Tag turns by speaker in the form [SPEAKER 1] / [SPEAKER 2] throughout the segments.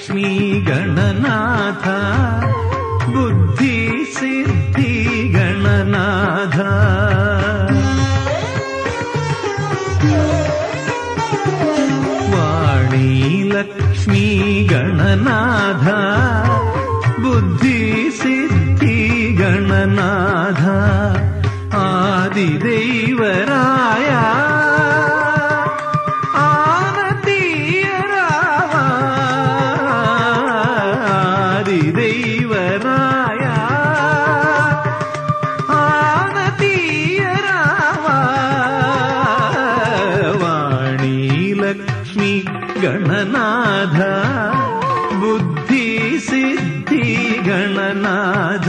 [SPEAKER 1] लक्ष्मी गणनाथ बुद्धि सिद्धि गणनाथ वाणी लक्ष्मी गणनाथ बुद्धि सिद्धि गणनाथ आदिदेवराया गणनाथ बुद्धि सिद्धि गणनाथ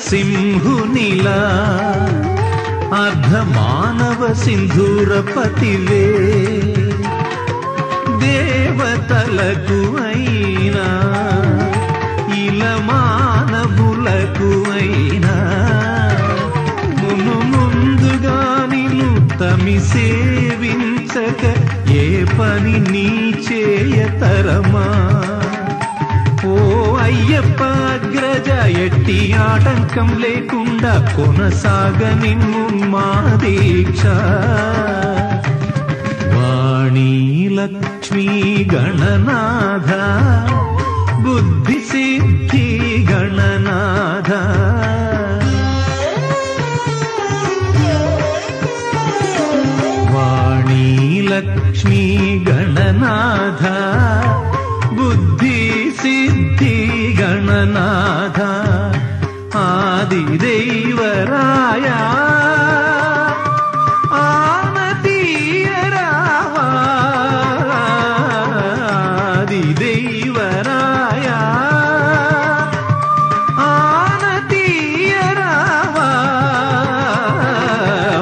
[SPEAKER 1] सिंहुनिला अर्धमानव सिंधूरपतिवे देवतలకు అయినా ఇలమానవులకు అయినా ముందుగా నిన్ను తమి సేవించక ఏ పని నీ చేయతరమా ఓ అయ్యప్ప అగ్రజ ఎట్టి ఆటంకం లేకుండా కొనసాగనిమ్ము మా దీక్ష వాణీ లక్ష్మీ గణనాథ బుద్ధి సిద్ధి గణనాథ వాణీ లక్ష్మీ గణనాథ बुद्धि सिद्धि गणनाथ आदिदेवराया आनतीयरावा आदिदेवराया आनतीयरावा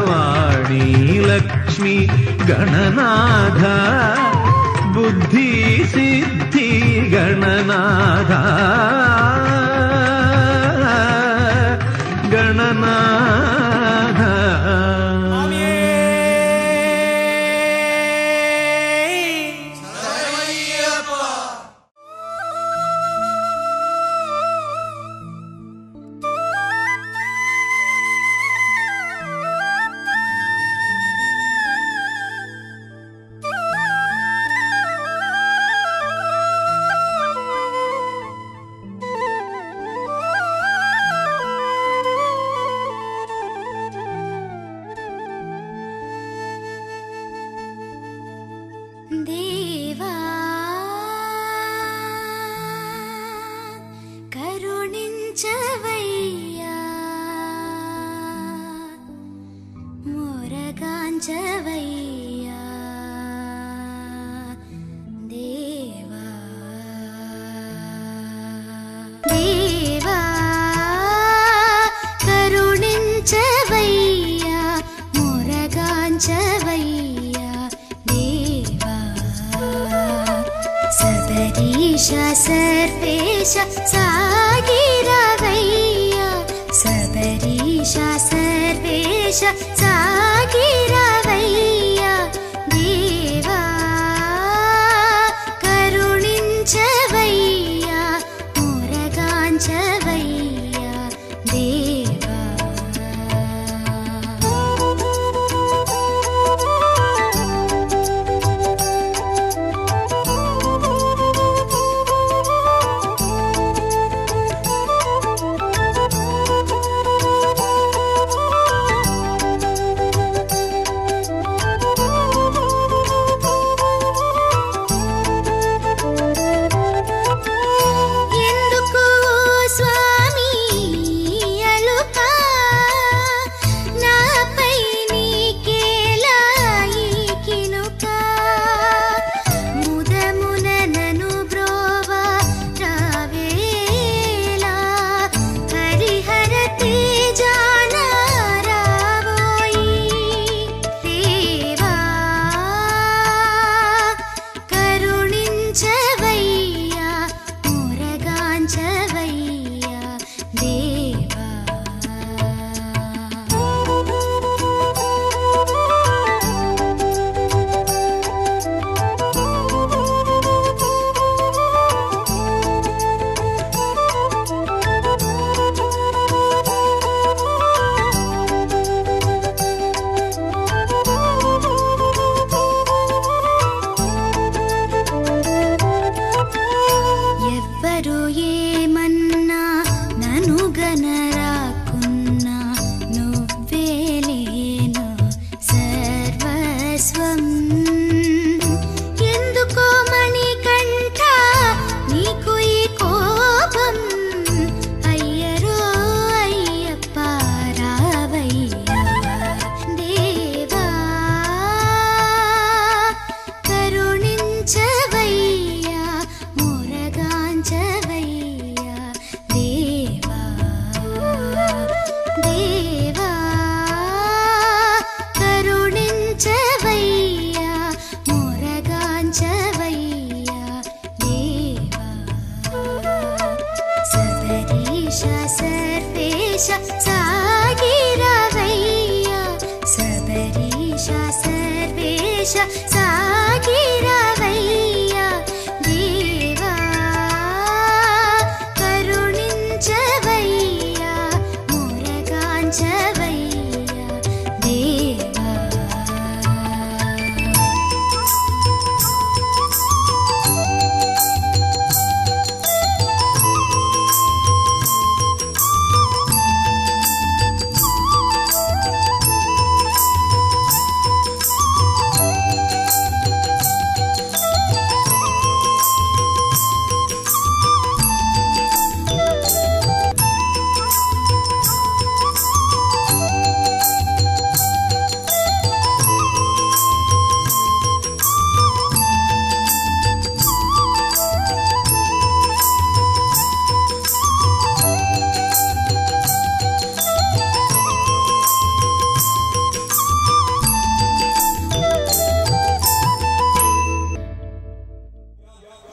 [SPEAKER 1] वाणी लक्ष्मी गणनाथ बुद्धि सिद्धि गणनाथ गणनाथ
[SPEAKER 2] దేవా కరుణించవయ్యా మొరగాంచవయ్యా దేవా దేవా కరుణించవయ్యా మొరగాంచవయ్యా सबरीश सर्वेश सागिरवैया सबरीश सर्वेश सागिरवैया देवा करुणिंचवैया मुरगांचवैया देवा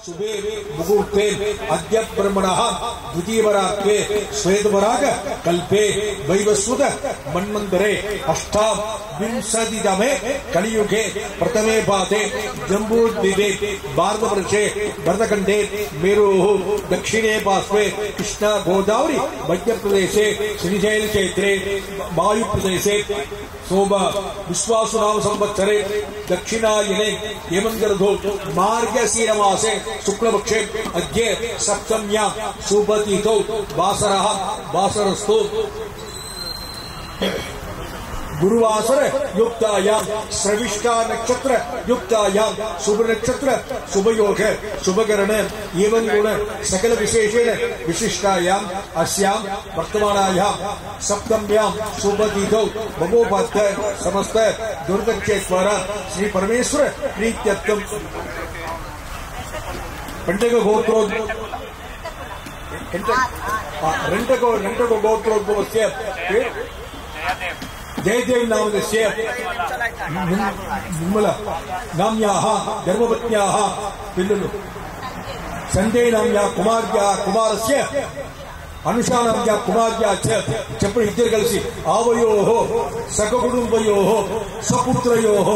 [SPEAKER 3] शुभे मुहूर्ते अद्य ब्रह्मणः द्वितीयवरात्रे श्वेतवराग कल्पे वैवस्वत मन्वन्तरे अष्टाविंशतितमे कलियुगे प्रथमे पादे जम्बूद्वीपे भारतवर्षे भरतखण्डे मेरुः दक्षिणे पार्श्वे कृष्णा गोदावरी मध्यप्रदेशे श्रीशैलक्षेत्रे वायुप्रदेशे शोभा विश्वासुनाम संवत्सरे दक्षिणायने हेमन्तर्धौ मार्गशीरमासे शुक्लपक्षे अद्य सप्तम्यां शुभतिथौ वासरः वासरस्तु गुरुवासर युक्तायां श्रविष्ठा नक्षत्र युक्तायां शुभ नक्षत्र शुभयोग शुभकरण एवं गुण सकल विशेषेण विशिष्टायां अस्यां वर्तमानायां सप्तम्यां शुभतिथौ भगवोपाध्य समस्त दुर्गक्षेश्वर श्री परमेश्वर प्रीत्यर्थम पंडग गोत्रो रंटको गोत्रोद्भवस्य जयदेव नामस्य निर्मला नाम्याः धर्मपत्न्याः पिल्लुलु संजय नाम्याः कुमारस्य अनुषा नाम्याः कुमार्या चप्पल इద్దరు కలిసి आवयोः सककुटुम्बयोः स्वपुत्रयोः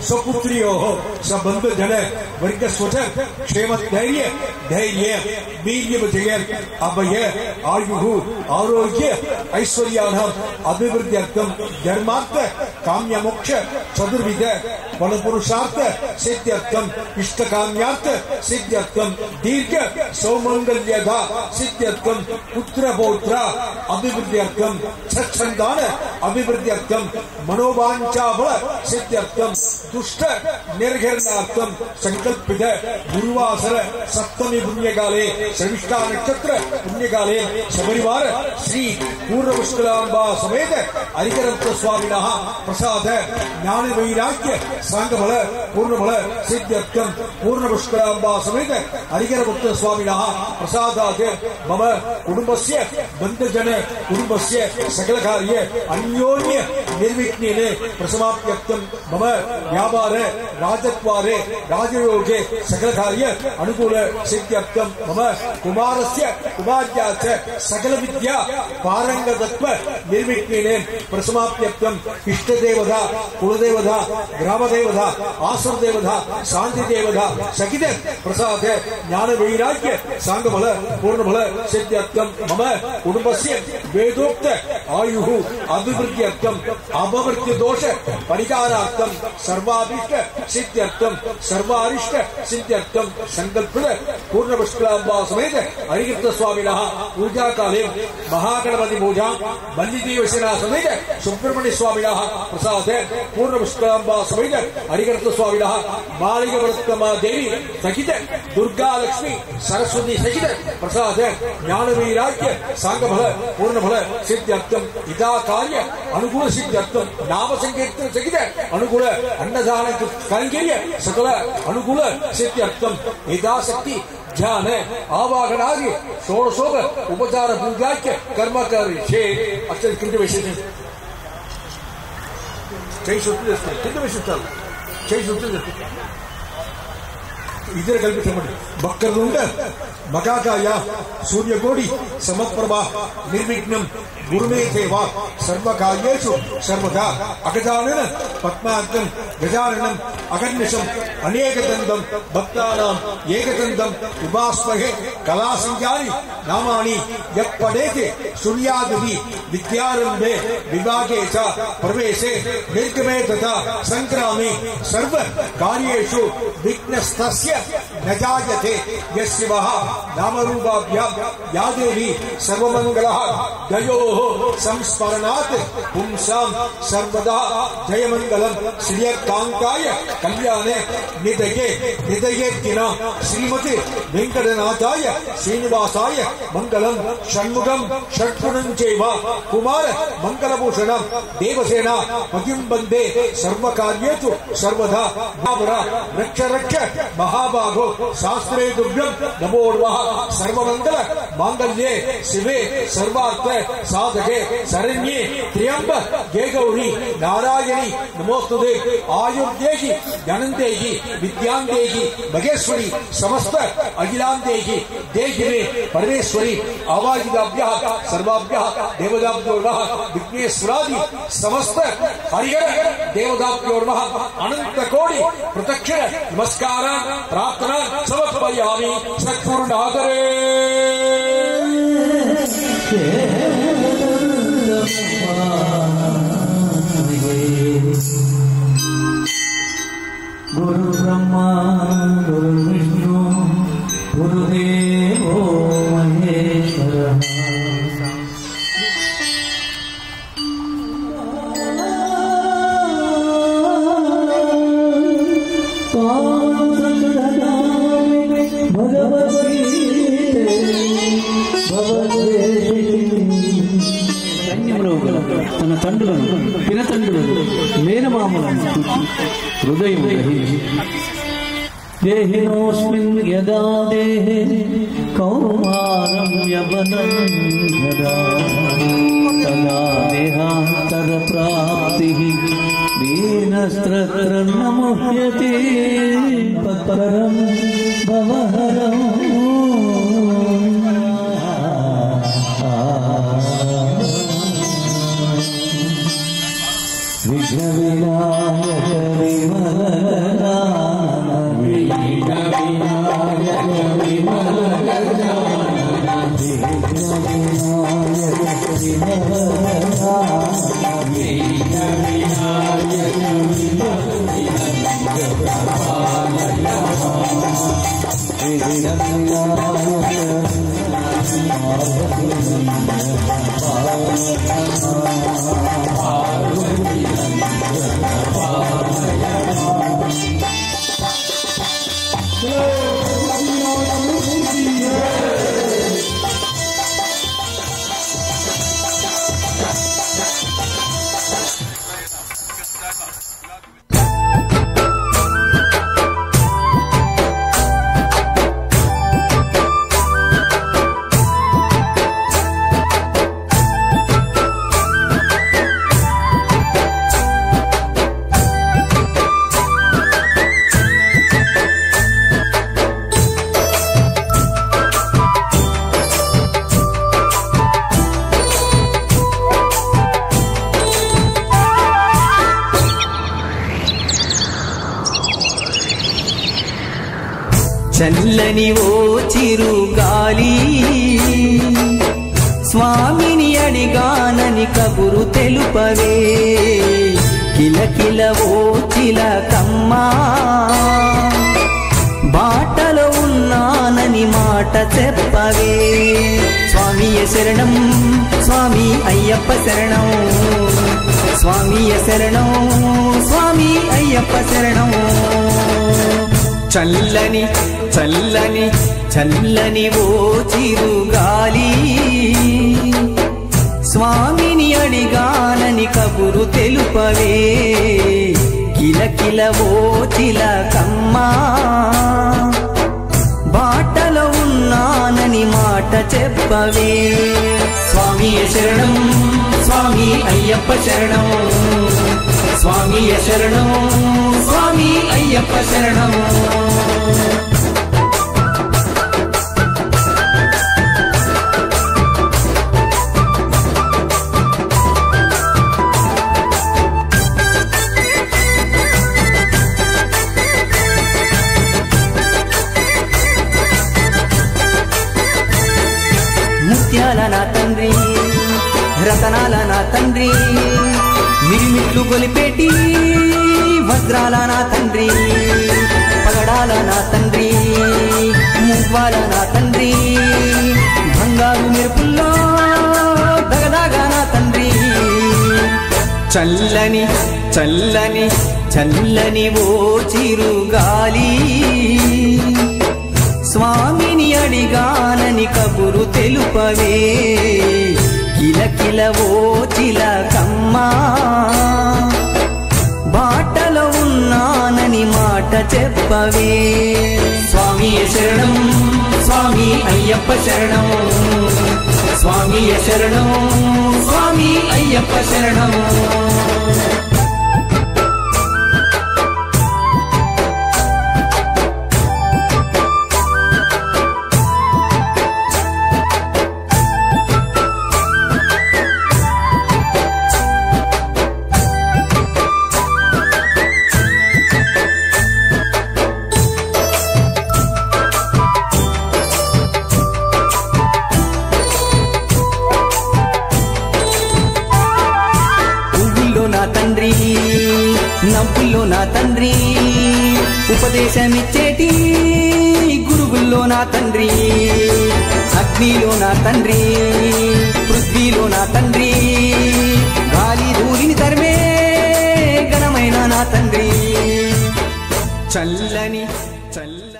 [SPEAKER 3] स्वपुत्र्योः सबन्धजन वर्गस्वच क्षेमधैर्य वीर्यविजय अभय आयुः आरोग्य ऐश्वर्याणाम् अभिवृद्ध्यर्थं धर्मार्थ काम्यमोक्ष चतुर्विध फलपुरुषार्थ सिद्ध्यर्थं इष्टकाम्यार्थ सिद्ध्यर्थं दीर्घ सौमंगल्यदा सिद्ध्यर्थं पुत्रपौत्र अभिवृद्ध्यर्थं सत्सन्तान अभिवृद्ध्यर्थं मनोवाञ्छाफल सिद्ध्यर्थं दुष्ट निर्घरणार्थं संकल्पित गुरुवासर सप्तमी पुण्यकाले श्रविष्ठा नक्षत्र पुण्यकाले सपरिवार श्री पूर्णपुष्कलाम्बा समेत हरिकरत्न स्वामिनः प्रसाद ज्ञान वैराग्य सांगफल पूर्णफल सिद्ध्यर्थं पूर्णपुष्कलाम्बा समेत हरिकरत्न स्वामिनः प्रसादात् मम कुटुंबस्य बन्धुजन कुटुंबस्य सकल कार्य अन्योन्य निर्विघ्नेन प्रसमाप्त्यर्थं मम व्यापार राजद्वारे राजयोगे सकल कार्य अनुकूल सिद्ध्यर्थं मम कुमारस्य कुमार्या च सकल विद्या पारंगतत्व निर्विघ्नेन प्रसमाप्त्यर्थं इष्टदेवता कुलदेवता ग्रामदेवता आश्रमदेवता शांतिदेवता सहित प्रसाद ज्ञान वैराग्य सांगफल पूर्णफल सिद्ध्यर्थं मम कुटुंबस्य वेदोक्त आयुः अभिवृद्ध्यर्थं अपवर्त्य दोष परिहारार्थं सर्वाभीष्ट सिद्ध्यर्थं सर्वारिष्ट सिद्ध्यर्थं संकल्पित पूर्णपुष्कलाम्बा समेत हरिकृष्ण स्वामिनः पूजा काले महागणपति पूजा बल्लिदेवसेना समेत सुब्रह्मण्य स्वामिनः प्रसाद पूर्णपुष्कलाम्बा समेत हरिकृष्ण स्वामिनः बालिकवृत्तमा देवी सहित दुर्गा लक्ष्मी सरस्वती सहित प्रसाद ज्ञान वैराग्य सांगफल पूर्णफल सिद्ध्यर्थं इदा कार्य अनुकूल सिद्ध्यर्थं नाम संकीर्तन सहित अनुकूल अन्नदान कैंकर्य सकल अनुकूल सिद्ध्यर्थं यथाशक्ति ध्यान आवाहनादि षोडशोक उपचार पूजाख्य कर्म करिष्ये अक्षर किंतु विशेष जय शुद्ध किंतु विशेष जय शुद्ध इधर कल्पितमणि बक्करुंड मकाकाय सूर्यकोटि समप्रभा निर्विघ्नं गुरुमे सेवा सर्वकार्येषु सर्वदा अगजानन पद्मार्कं गजाननम् अगर्निशम् अनेकदन्तं भक्तानाम् एकदन्तम् उपास्महे कलासंज्ञानि नामानि यः पठेते शून्यादिति विद्यारम्भे विभागे च प्रवेशे निर्गमे तथा संक्रामे सर्व कार्येषु विघ्नस्तस्य न जायते यस्यः नामरूपाभ्यां या देवी सर्वमङ्गलः दयोः संस्मरणात् पुंसां सर्वदा जयमङ्गलं श्रियकान्ताय कल्याणे निधयेत्तिना श्रीमति वेंकटनाथाय श्रीनिवासाय मङ्गलं षण्मुखं षट्गुणं चैव कुमार मङ्गलभूषणं देवसेना पतिं वन्दे सर्वकार्येषु सर्वदा रक्षर रक्ष महाबाहो शास्त्रे तुभ्यं नमो नमः सर्वमंगल मांगल्ये शिवे सर्वार्थ साधके शरण्ये त्र्यंबके गौरी नारायणी नमोस्तुते आयुर्देहि ज्ञानदेहि विद्यांदेहि महेश्वरी समस्त अखिलांदेहि देहि मे परमेश्वरी आवाजिदाभ्यः सर्वाभ्यः देवताभ्यो नमः विघ्नेश्वरादि समस्त हरिहर देवताभ्यो नमः अनंत कोटि प्रदक्षिण नमस्कार प्रार्थना समर्पयामि सत्पूर्णागरे
[SPEAKER 1] गुरु ब्रह्मा गुरु विष्णु गुरुदेवो महेश्वरः తన తండ్రులను పినతండ్రులను మేనమామలను హృదయం దేహినోస్మిన్ యదా దేహే కౌమారం యవనం యదా తదా దేహాంతర ప్రాప్తిః దీనస్త్రత్ర నముహ్యతే పరం భవహరం విఘ్న వినాయక విమలదాన విఘ్న వినాయక విమలదాన విఘ్న వినాయక విమలదాన విఘ్న వినాయక చల్లని ఓ చిరుగాలి స్వామిని అడిగానని కబురు తెలుపవే కిలకిల ఓ చిలకమ్మా బాటలో ఉన్నానని మాట చెప్పవే స్వామియ శరణం స్వామి అయ్యప్ప శరణం స్వామియ శరణం స్వామి అయ్యప్ప శరణం చల్లని చల్లని చల్లని ఓ చిరుగాలి స్వామిని అడిగానని కబురు తెలుపవే కిలకిల ఓ చిలకమ్మా బాటలో ఉన్నానని మాట చెప్పవే స్వామియ శరణం స్వామి అయ్యప్ప శరణం స్వామియ శరణం స్వామి అయ్యప్ప శరణం ముత్యాల నా తండ్రి రతనాల నా తండ్రి మిరిమిట్లు గొలిపేటి వజ్రాల నా తండ్రి పగడాల నా తండ్రి మువ్వాల నా తండ్రి బంగారు మెరుపుల్లో దగదాగా నా తండ్రి చల్లని చల్లని చల్లని ఓ చిరుగాలి స్వామిని అడిగానని కబురు తెలుపవే కిలకిల ఓ చిలకమ్మా బాటలో ఉన్నానని మాట చెప్పవే. స్వామియ శరణం స్వామి అయ్యప్ప శరణం, స్వామియ శరణం స్వామి అయ్యప్ప శరణం. నవ్వుల్లో నా తండ్రి, ఉపదేశమిచ్చేటి గురువుల్లో నా తండ్రి, అగ్నిలో నా తండ్రి, పృథ్వీలో నా తండ్రి, గాలి ధూళిని తరిమే ఘనమైన నా తండ్రి. చల్లని చల్లని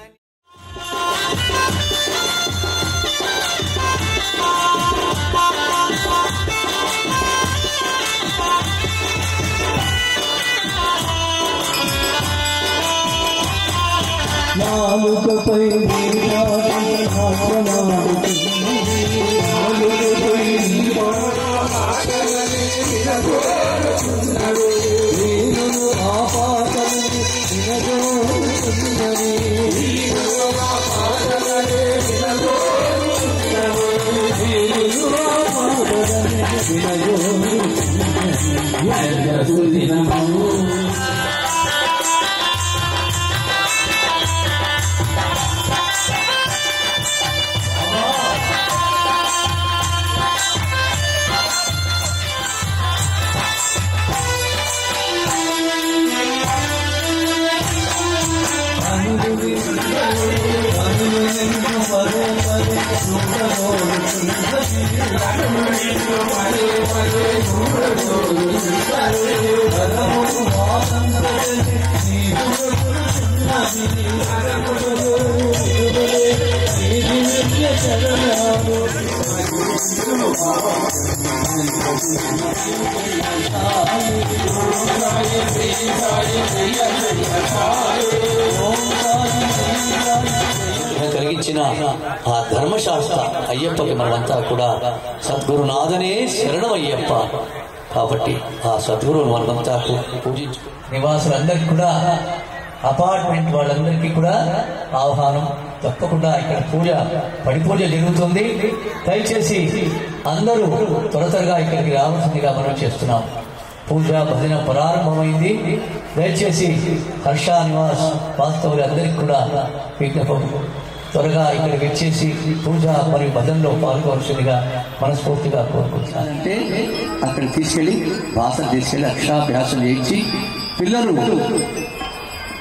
[SPEAKER 4] నాలుకపై
[SPEAKER 5] కలిగించిన ఆ ధర్మశాస్త్ర అయ్యప్పకి మనమంతా కూడా సద్గురునాథనే శరణం అయ్యప్ప. కాబట్టి ఆ సద్గురువును మనమంతా పూజించు. నివాసులందరికీ కూడా, అపార్ట్మెంట్ వాళ్ళందరికీ కూడా ఆహ్వానం. తప్పకుండా ఇక్కడ పడి పూజ జరుగుతుంది. దయచేసి అందరూ త్వరగా ఇక్కడికి రావాల్సిందిగా మనం చేస్తున్నాం. పూజ భజన ప్రారంభమైంది. దయచేసి హర్ష నివాస్ వాస్తవులందరికీ కూడా విజ్ఞాపం, త్వరగా ఇక్కడికి వచ్చేసి పూజ మరియు భజనలో పాల్గొవలసిందిగా మనస్ఫూర్తిగా కోరుకుంటున్నాను. అంటే అక్కడ తీసుకెళ్లి భాషను తీసుకెళ్లి అక్షరాభ్యాసం చేయించి పిల్లలు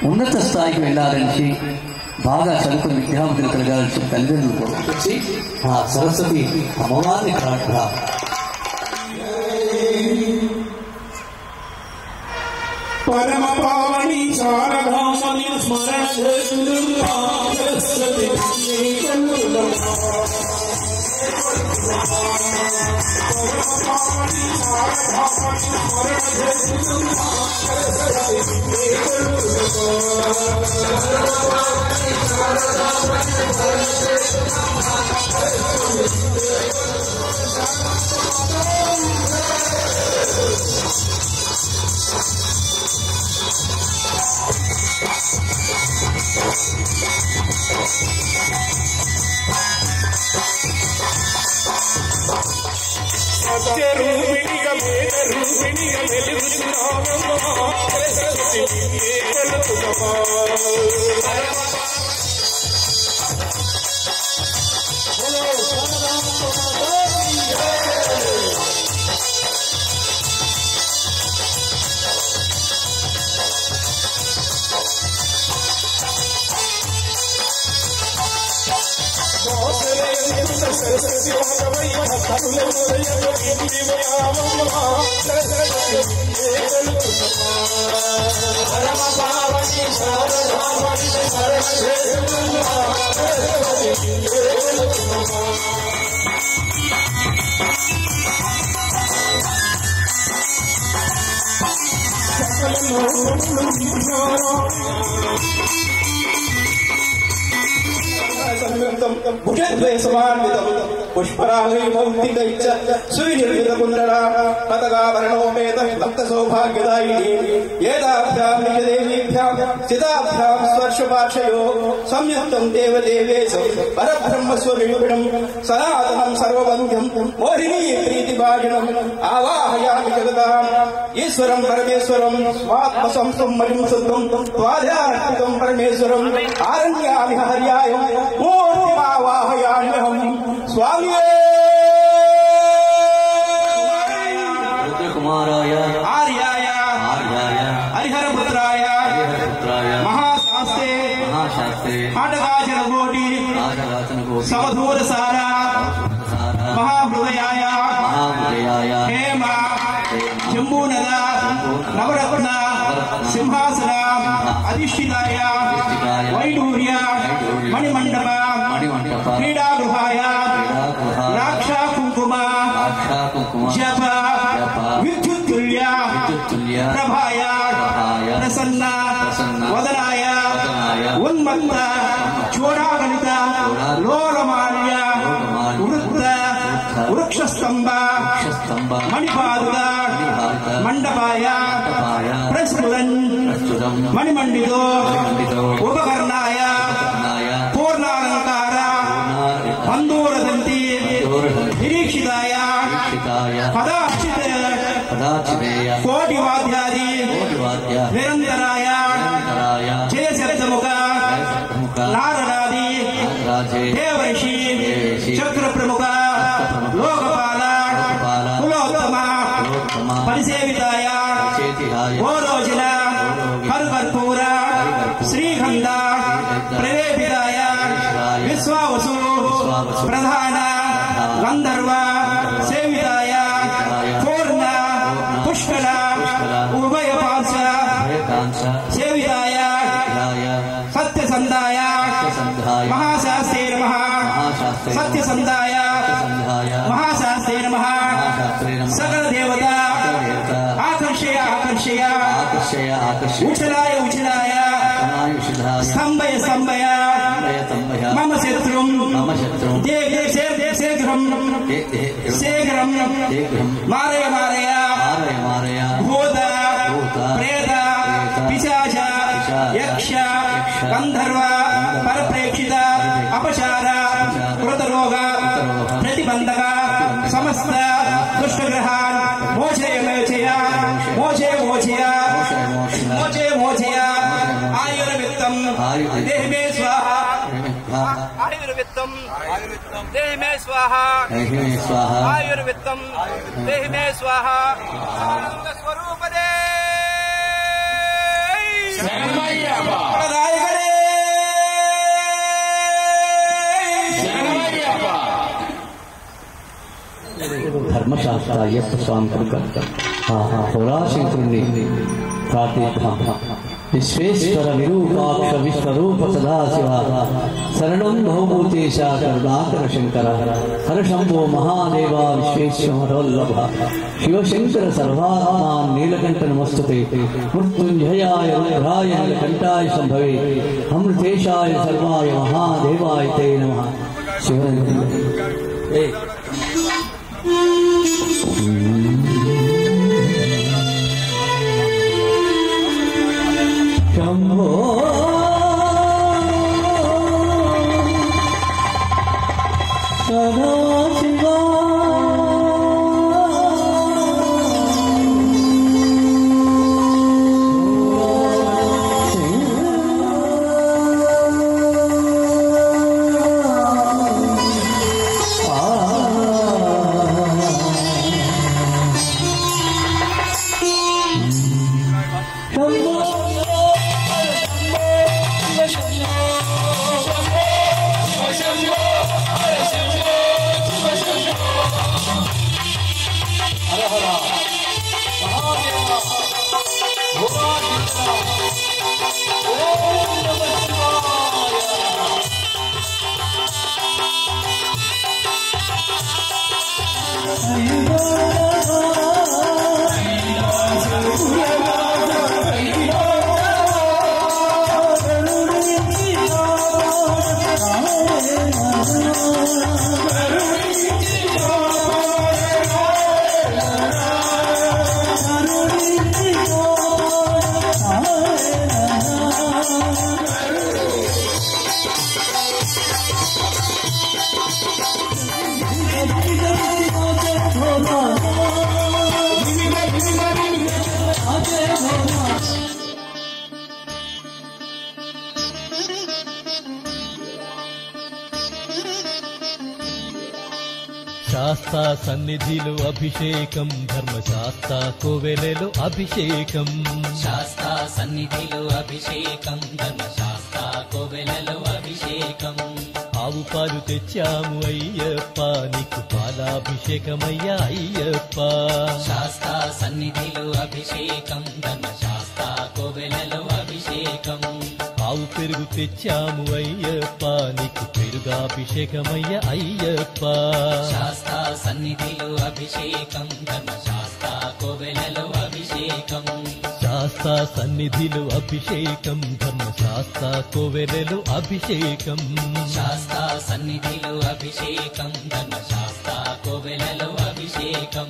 [SPEAKER 5] ఉన్నత స్థాయికి వెళ్ళాలని, బాగా చదువుకుని విద్యావంతులు కలగాలని తల్లిదండ్రులు కోరుకొచ్చి ఆ సరస్వతి అమ్మవారిని కాకుండా
[SPEAKER 6] పరమ పావని శారదామణి స్మరణ సరస్వతి సత్యరూపిణిగా వేద రూపిణిగా వెలుగుతున్నావమ్మా సరస్వతి వెలుగునమ్మా. సరస్వతి पुष्परागैमौक्तिकैश्च सुविनिर्मितकुण्डला पतकाभरणोपेत भक्तसौभाग्यदायिनी एताभ्यां निजदेवीभ्यां स्थिताभ्यां स्पर्शपार्शयो संयुक्तं देवदेवेशं परब्रह्मस्वरूपिणं सनातनं सर्ववन्द्यं मोहिनी प्रीतिभाजनम् आवाहयामि जगताम् ईश्वरं परमेश्वरं स्वात्मसंस्थं मलिं शुद्धं त्वाध्यात्मिकं परमेश्वरम् आरण्यामि हर्याय मूर्तिमावाहयाम्यहं स्वामी
[SPEAKER 5] रुद्रकुमाराय
[SPEAKER 6] आर्याय हरिहरपुत्राय महाशास्त्रे आटगाचनकोटि समधूरसारा महाहृदयाय हेम जम्बूनद नवरत्न सिंहासन अधिष्ठिताय वैडूर्य मणिमण्डप क्रीडागृहाय राक्षा कुंकुम जप विद्युत्तुल्य प्रभाय प्रसन्न वदनाय उन्मत्त चोरागणित लोलमाल्य वृत्त वृक्षस्तंभ मणिपादुक मंडपाय प्रस्फुरन् मणिमण्डितो उपकरणाय पूर्णालंकार बंदूरदंती निरीक्षिताय पदार्चितेय कोटिवाद्यादि निरंतराय जयशब्दमुख नारदादि देवर्षि चक्र प्रमुख लोकपाल कुलोत्तम परिसेविताय गोरोचन हरकर्पूर श्रीगंध प्रेरेपिताय विश्वावसु प्रधान गंधर्व सेविताय पूर्ण पुष्कर उभय पार्श्व सेविताय सत्यसंधाय महाशास्त्रे नमः सत्यसंधाय महाशास्त्रे नमः सकल देवता आकर्षय उचलाय स्तंभय मम शत्रुं शीघ्रं मारय भूत प्रेत पिशाच यक्ष गंधर्व परप्रेक्षित अपचार कृतरोग प्रतिबंधक समस्त दुष्टग्रहान् मोचय आयुर्वित्तं देहि मे स्वाहा आयुर्वित्तं देहि मे स्वाहा आयुर्वित्तं देहि मे स्वाहा स्वरूपदे
[SPEAKER 5] ధర్మశాస్త్ర అయ్యప్ప స్వామి కనుక హోరాశంకరుణ్ణి ప్రార్థిద్దాం. విశ్వేశ్వర విరూపాక్ష విశ్వరూప సదాశివ శరణం భౌమూతేశ కరుణాకర శంకర హర శంభో మహాదేవ విశ్వేశ్వరోల్లభ శివశంకర సర్వాత్మా నీలకంఠ నమస్తుతే మృత్యుంజయాయ రుద్రాయ నీలకంఠాయ సంభవే అమృతేశాయ సర్వాయ మహాదేవాయ తే నమః. శివ శంభో సదాశివా శంభో
[SPEAKER 7] శాస్తా సన్నిధిలో అభిషేకం ధర్మశాస్త్ర కోవెలలో అభిషేకం
[SPEAKER 8] శాస్తా సన్నిధిలో అభిషేకం ధర్మశాస్త్ర కోవెలలో అభిషేకం
[SPEAKER 7] ఆవు పాలు తెచ్చాము అయ్యప్ప నీకు పాలాభిషేకమయ్యా అయ్యప్ప
[SPEAKER 8] శాస్తా సన్నిధిలో అభిషేకం ధర్మశాస్త్ర కోవెలలో అభిషేకం
[SPEAKER 7] ఆవు పెరుగు తెచ్చాము అయ్యప్ప నీకు పెరుగాభిషేకమయ్యా అయ్యప్ప
[SPEAKER 8] శాస్తా సన్నిధిలో అభిషేకం ధర్మశాస్త్ర కోవెలలో అభిషేకం
[SPEAKER 7] శాస్తా సన్నిధిలో అభిషేకం ధర్మశాస్త్ర కోవెలలో అభిషేకం
[SPEAKER 8] శాస్తా సన్నిధిలో అభిషేకం ధర్మశాస్త్ర కోవెలలో అభిషేకం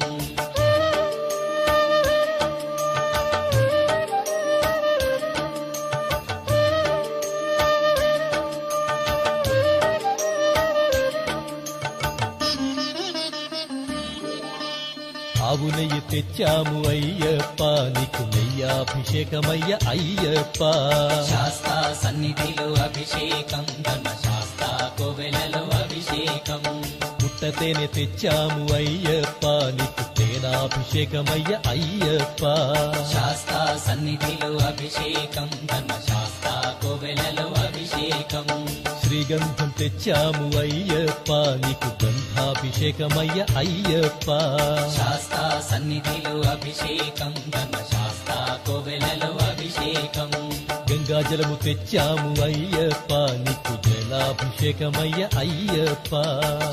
[SPEAKER 7] ఆవు నెయ్యి తెచ్చాము అయ్యప్ప నీకు నెయ్యాభిషేకమయ్య అయ్యప్ప
[SPEAKER 8] శాస్తా సన్నిధిలో అభిషేకం ధర్మశాస్త్ర కోవెలలో అభిషేకం
[SPEAKER 7] పుట్టతేనె తెచ్చాము అయ్యప్ప నీకు తేనాభిషేకమయ్య అయ్యప్ప
[SPEAKER 8] శాస్తా సన్నిధిలో అభిషేకం ధర్మశాస్త్ర కోవెలలో అభిషేకం
[SPEAKER 7] శ్రీగంధం తెచ్చాము అయ్యప్ప నీకు గంధాభిషేకమయ్య అయ్యప్ప
[SPEAKER 8] శాస్తా సన్నిధిలో అభిషేకం ధర్మశాస్త్ర కోవెలలో అభిషేకం
[SPEAKER 7] గంగాజలము తెచ్చాము అయ్యప్ప నీకు జలాభిషేకమయ్య అయ్యప్ప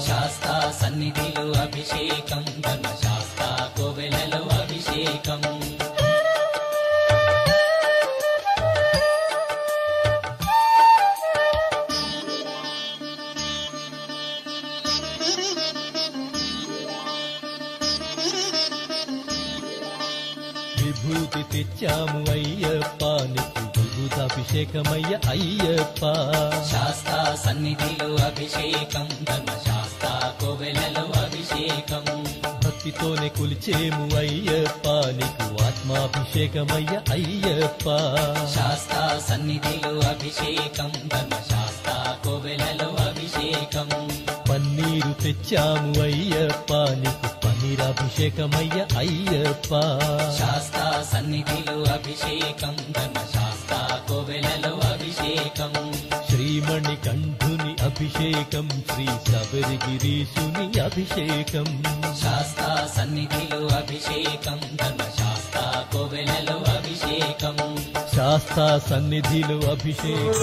[SPEAKER 8] శాస్తా సన్నిధిలో అభిషేకం ధర్మశాస్త్ర కోవెలలో అభిషేకం
[SPEAKER 7] విభూతి తెచ్చాము అయ్యప్ప నీకు విభూతాభిషేకమయ్య అయ్యప్ప
[SPEAKER 8] శాస్తా సన్నిధిలో అభిషేకం ధర్మశాస్త్ర కోవెలలో అభిషేకం
[SPEAKER 7] భక్తితోనే కొలిచేము అయ్యప్ప నీకు ఆత్మాభిషేకమయ్య అయ్యప్ప
[SPEAKER 8] శాస్తా సన్నిధిలో అభిషేకం ధర్మశాస్త్ర కోవెలలో అభిషేకం
[SPEAKER 7] పన్నీరు తెచ్చాము అయ్యప్ప నీకు పన్నీరాభిషేకమయ్య అయ్యప్ప
[SPEAKER 8] శాస్తా సన్నిధిలో అభిషేకం ధర్మశాస్త్ర కోవెలలో అభిషేకం
[SPEAKER 7] శ్రీమణి కంఠుని అభిషేకం శ్రీ శబరిగిరీశుని అభిషేకం
[SPEAKER 8] శాస్తా సన్నిధిలో అభిషేకం ధర్మశాస్త్ర కోవెలలో అభిషేకం
[SPEAKER 7] శాస్తా సన్నిధిలో అభిషేకం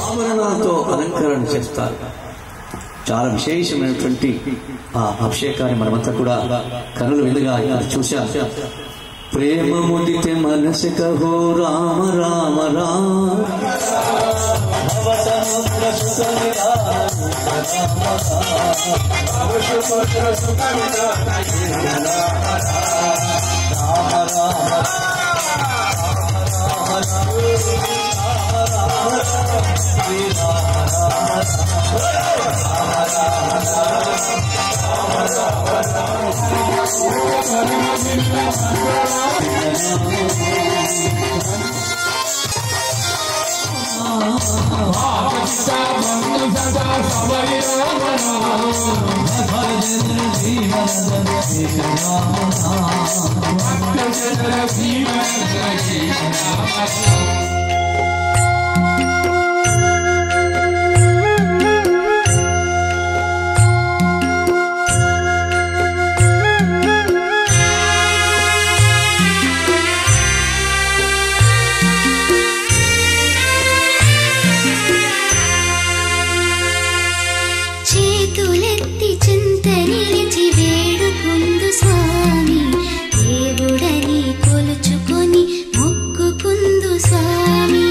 [SPEAKER 5] ఆభరణాలతో అలంకరణ చేస్తారు. చాలా విశేషమైనటువంటి ఆ అభిషేకాన్ని మనమంతా కూడా కనులు విందుగా చూశాం. ప్రేమ ముదితే మనసు కహో రామ రామ రామ
[SPEAKER 2] చేతులెత్తి చింత నిలిచి వేడుకుందు స్వామి, దేవుడని కొలుచుకొని మొక్కుకుందు స్వామి.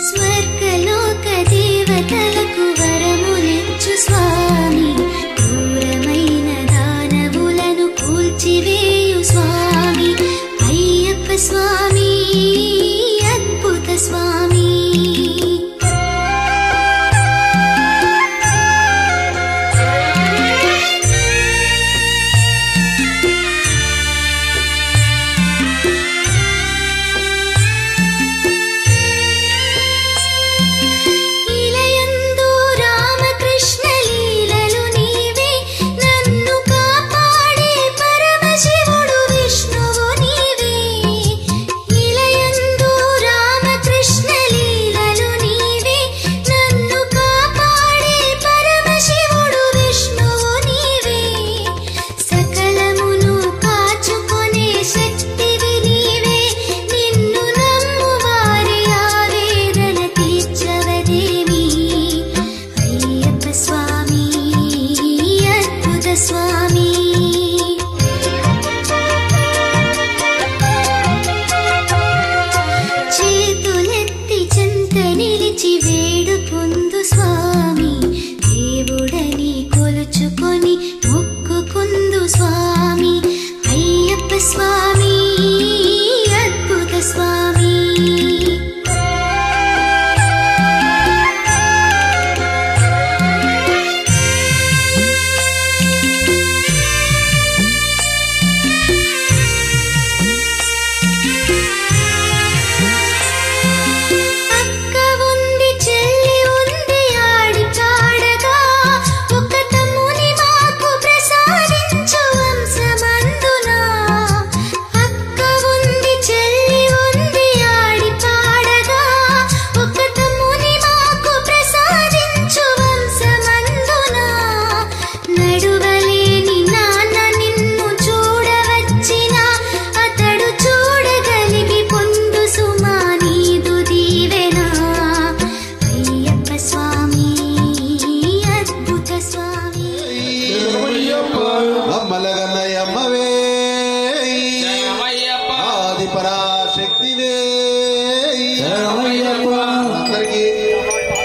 [SPEAKER 2] స్వర్గలోక దేవతలకు వరములిచ్చు స్వామి, క్రూరమైన దానవులను కూల్చివేయు స్వామి. అయ్యప్ప స్వామి అద్భుత స్వామి.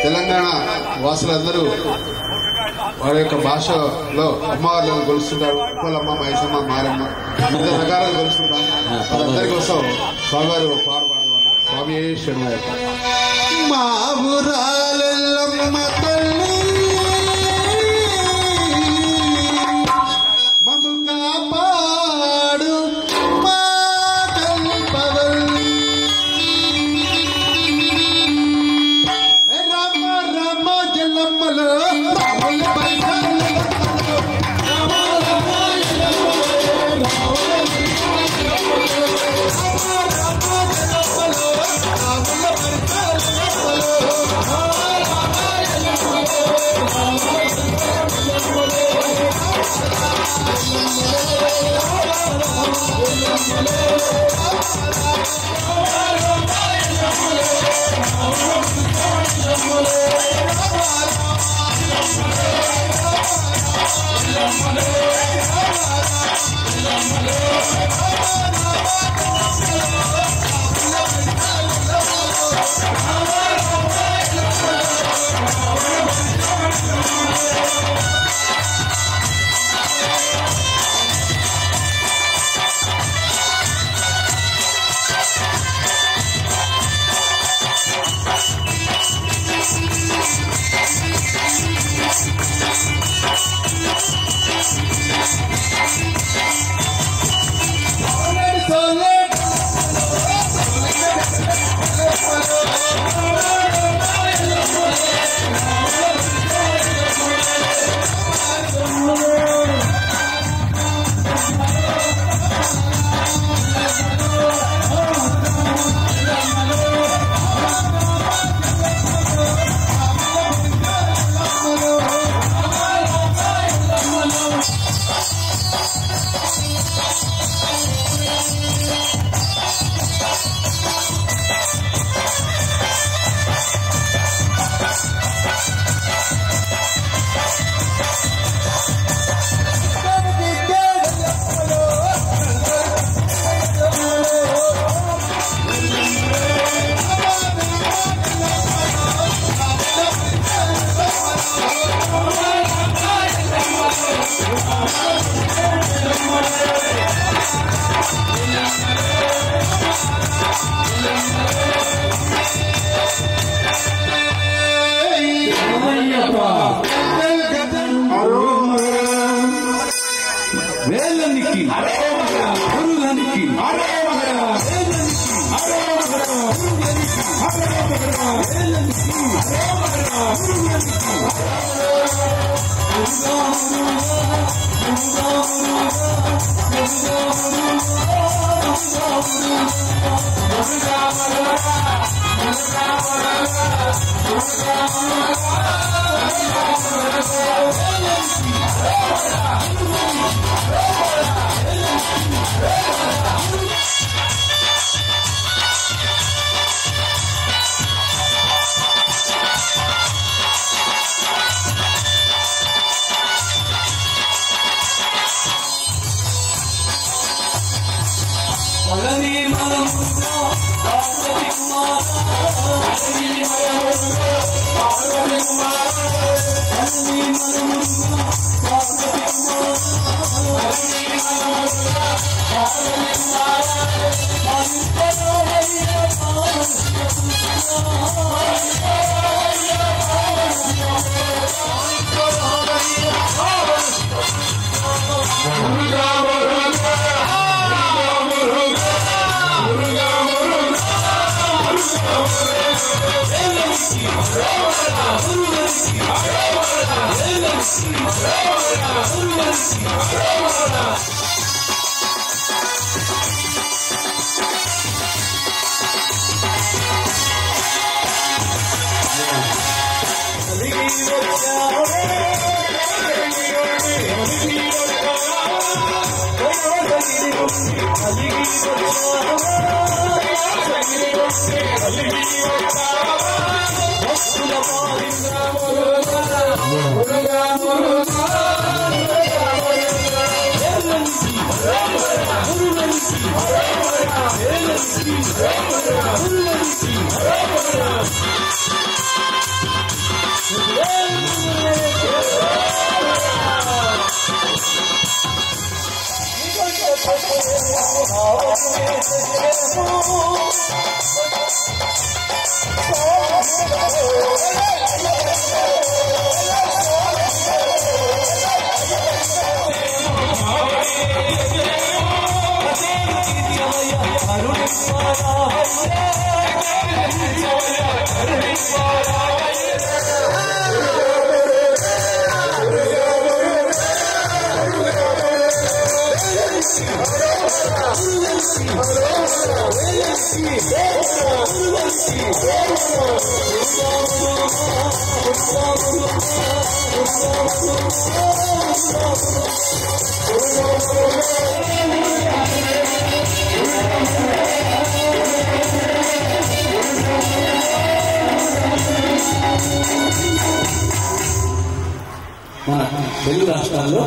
[SPEAKER 9] తెలంగాణ వాసులందరూ వారి యొక్క భాషలో అమ్మవార్లను కొలుస్తుంటారు. ఉప్పలమ్మ, మైసమ్మ, మారమ్మ వివిధ రకాలుగా కొలుస్తుంటారు. వాళ్ళందరి కోసం స్వామివారు పాడు పాడుతున్నారు. స్వామి శరణయ్యప్ప. మా ఊరాలెల్లమ్మ తల్లి మమ్ము కాపాడవే,
[SPEAKER 5] వేలనికి గురుగానికి
[SPEAKER 10] Oh,
[SPEAKER 5] రాష్ట్రాల్లో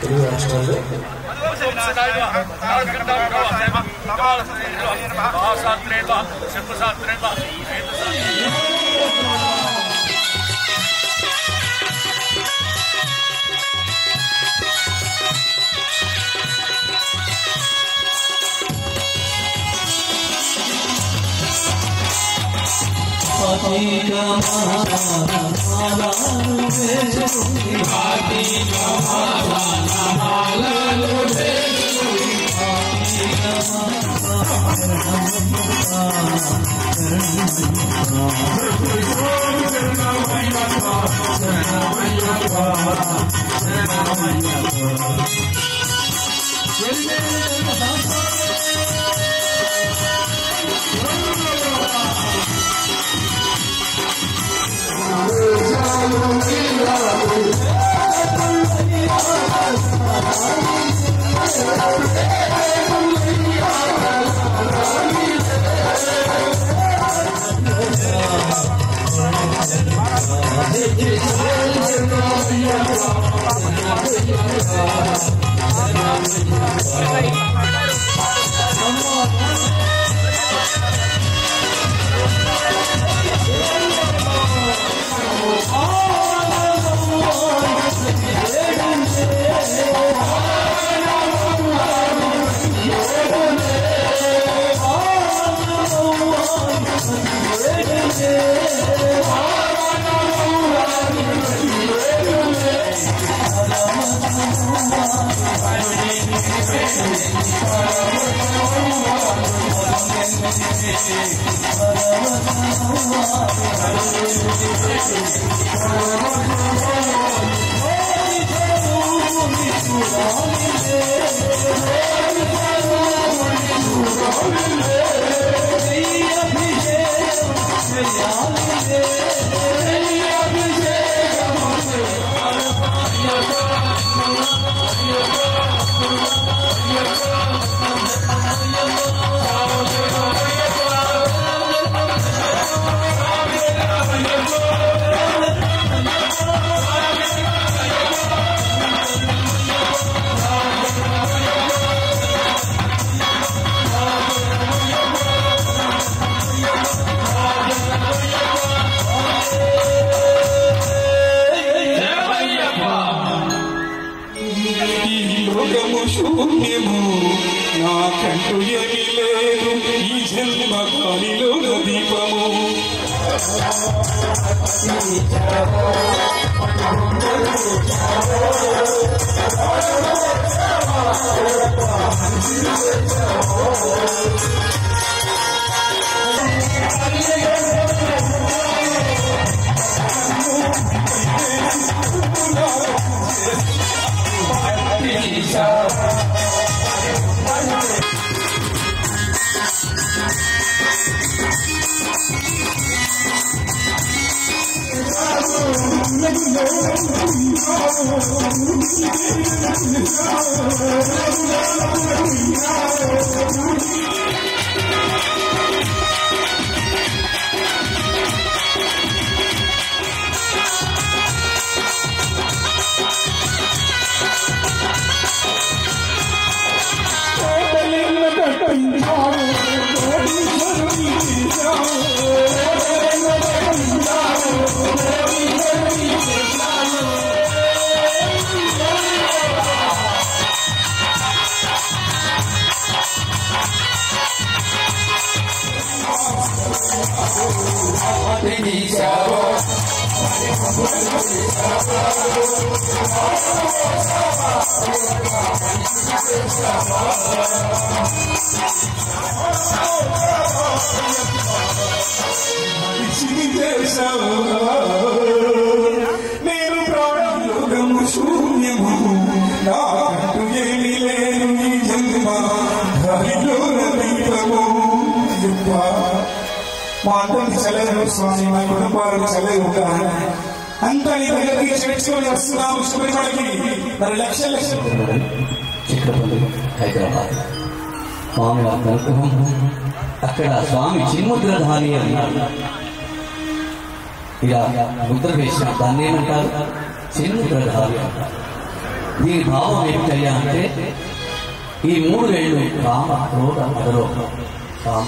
[SPEAKER 5] తెలుగు రాష్ట్రాల్లో హైదరాబాద్ మామూలు
[SPEAKER 1] అక్కడ స్వామి చిన్ముద్రధారి అన్నారు. ఇక ముద్ర వేసిన దాన్ని ఏమంటారు? చిన్ముద్రధారి అంటారు. దీని భావం ఏమిటయ్యా అంటే ఈ 3 వేళ్ళు కామ క్రోధ మదలోకం. కామ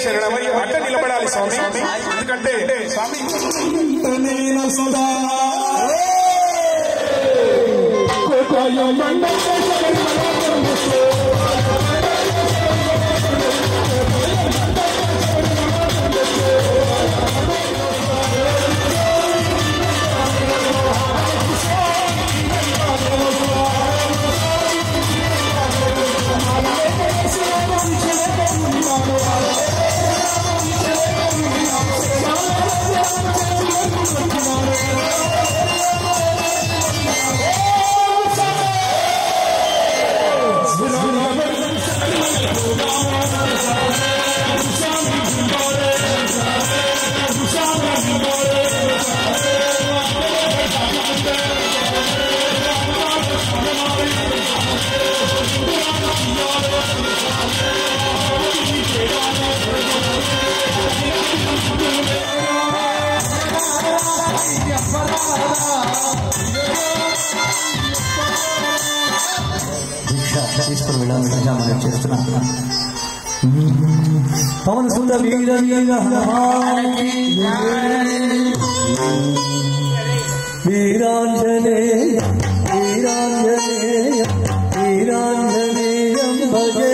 [SPEAKER 3] శరణమయ్య అంటే నిలబడాలి స్వామి, ఎందుకంటే స్వామి
[SPEAKER 10] Zina
[SPEAKER 4] తీసుకుని వెళ్ళాలని మనం చేస్తున్నాం. పవన్ సుందర వీరాంజనేయ వీరాంజనేయ వీరాంజనేయం భజే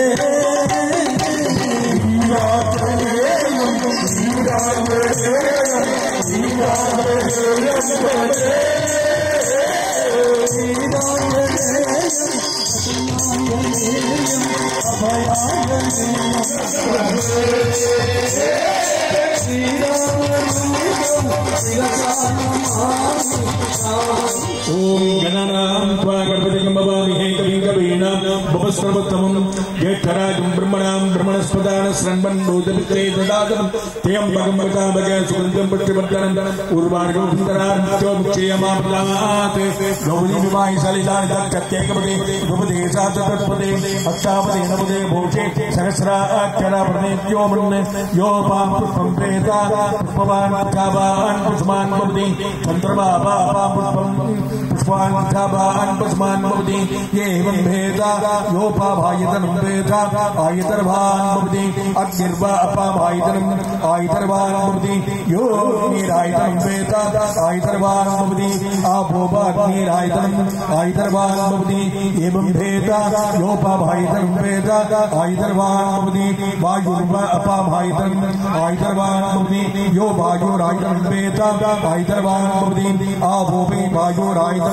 [SPEAKER 10] ओम गणानां त्वा गणपतिं भवामहे कविं कवीनां भवस्वर्वोत्तमं ज्येष्ठराजं ब्रह्मणां ब्रह्मणस्पदान शृण्वन् भूतपित्रे ददातं त्र्यम्बकं वरदामगे सुगन्धं पुष्टिवर्धनं उर्वारुकं सुन्दरां चोक्षेयमापदात् गौरी विवाहि सलिलानि दक्षत्यैकपदे भवते साततत्पदे अष्टापदे नवदे भोजे सहस्राक्षरापदेत्यो मन्ने यो पां पुष्पं प्रेता पुष्पवान् कावान् पुष्पान् भवति चन्द्रबाबा पुष्पान् कावान् पुष्पान् भवति एवं भेदा योपाभायतनं भेदा आयतर्वान् भवति अग्निर्वा अपाभायतनं आयतर्वान् भवति यो अग्निरायतनं भेदा आयतर्वान् भवति आपोपा अग्निरायतनं आयतर्वान् भवति एवं भेदा योपाभायतनं भेदा आयतर्वान् भवति वायुर्वा अपाभायतनं आयतर्वान् भवति यो वायुरायतनं भेदा आयतर्वान् भवति आपोपे वायुरायतनं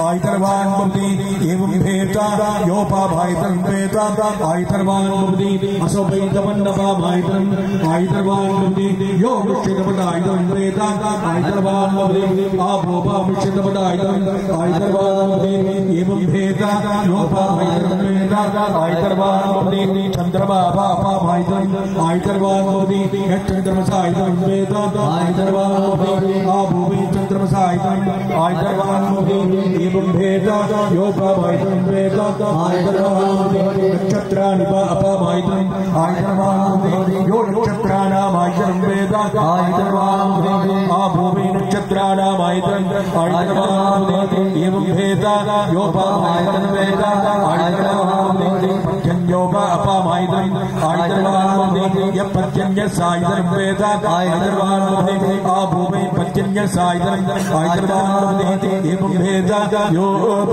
[SPEAKER 10] आयतर्वान् भवति एवं भेदा योपाभायतनं भेदा आयतर्वान् भवति असोपैतमन्नपाभायतनं आयतर्वान् भवति यो मुष्टितपदायतनं भेदा आयतर्वान् भवति आपोपा मुष्टितपदायतनं आयतर्वान् भवति एवं भेदा योपाभायतनं भेदा आयतर्वान् भवति चन्द्रबाबा अपाभायतनं आयतर्वान् भवति यच्चन्द्रमसायतनं भेदा आयतर्वान् भवति आभूमि चन्द्रमसायतनं आयतर्वान् भवति एवं भेदा योपाभायतनं भेदा आयतर्वान् भवति नक्षत्राणि अपाभायतनं आयतर्वान् भवति यो नक्षत्राणाम् आयतनं भेदा आयतर्वान् भवति आभूमि नक्षत्राणाम् आयतनं आयतर्वान् भवति एवं भेदा योपाभायतनं भेदा आयतर्वान् भवति पर्जन्योगा अपाभायतनं आयतर्वान् भवति यपर्जन्यसायतनं भेदा आयतर्वान् भवति आभूमि पर्जन्यसायतनं आयतर्वान् भवति एवं भेदा यो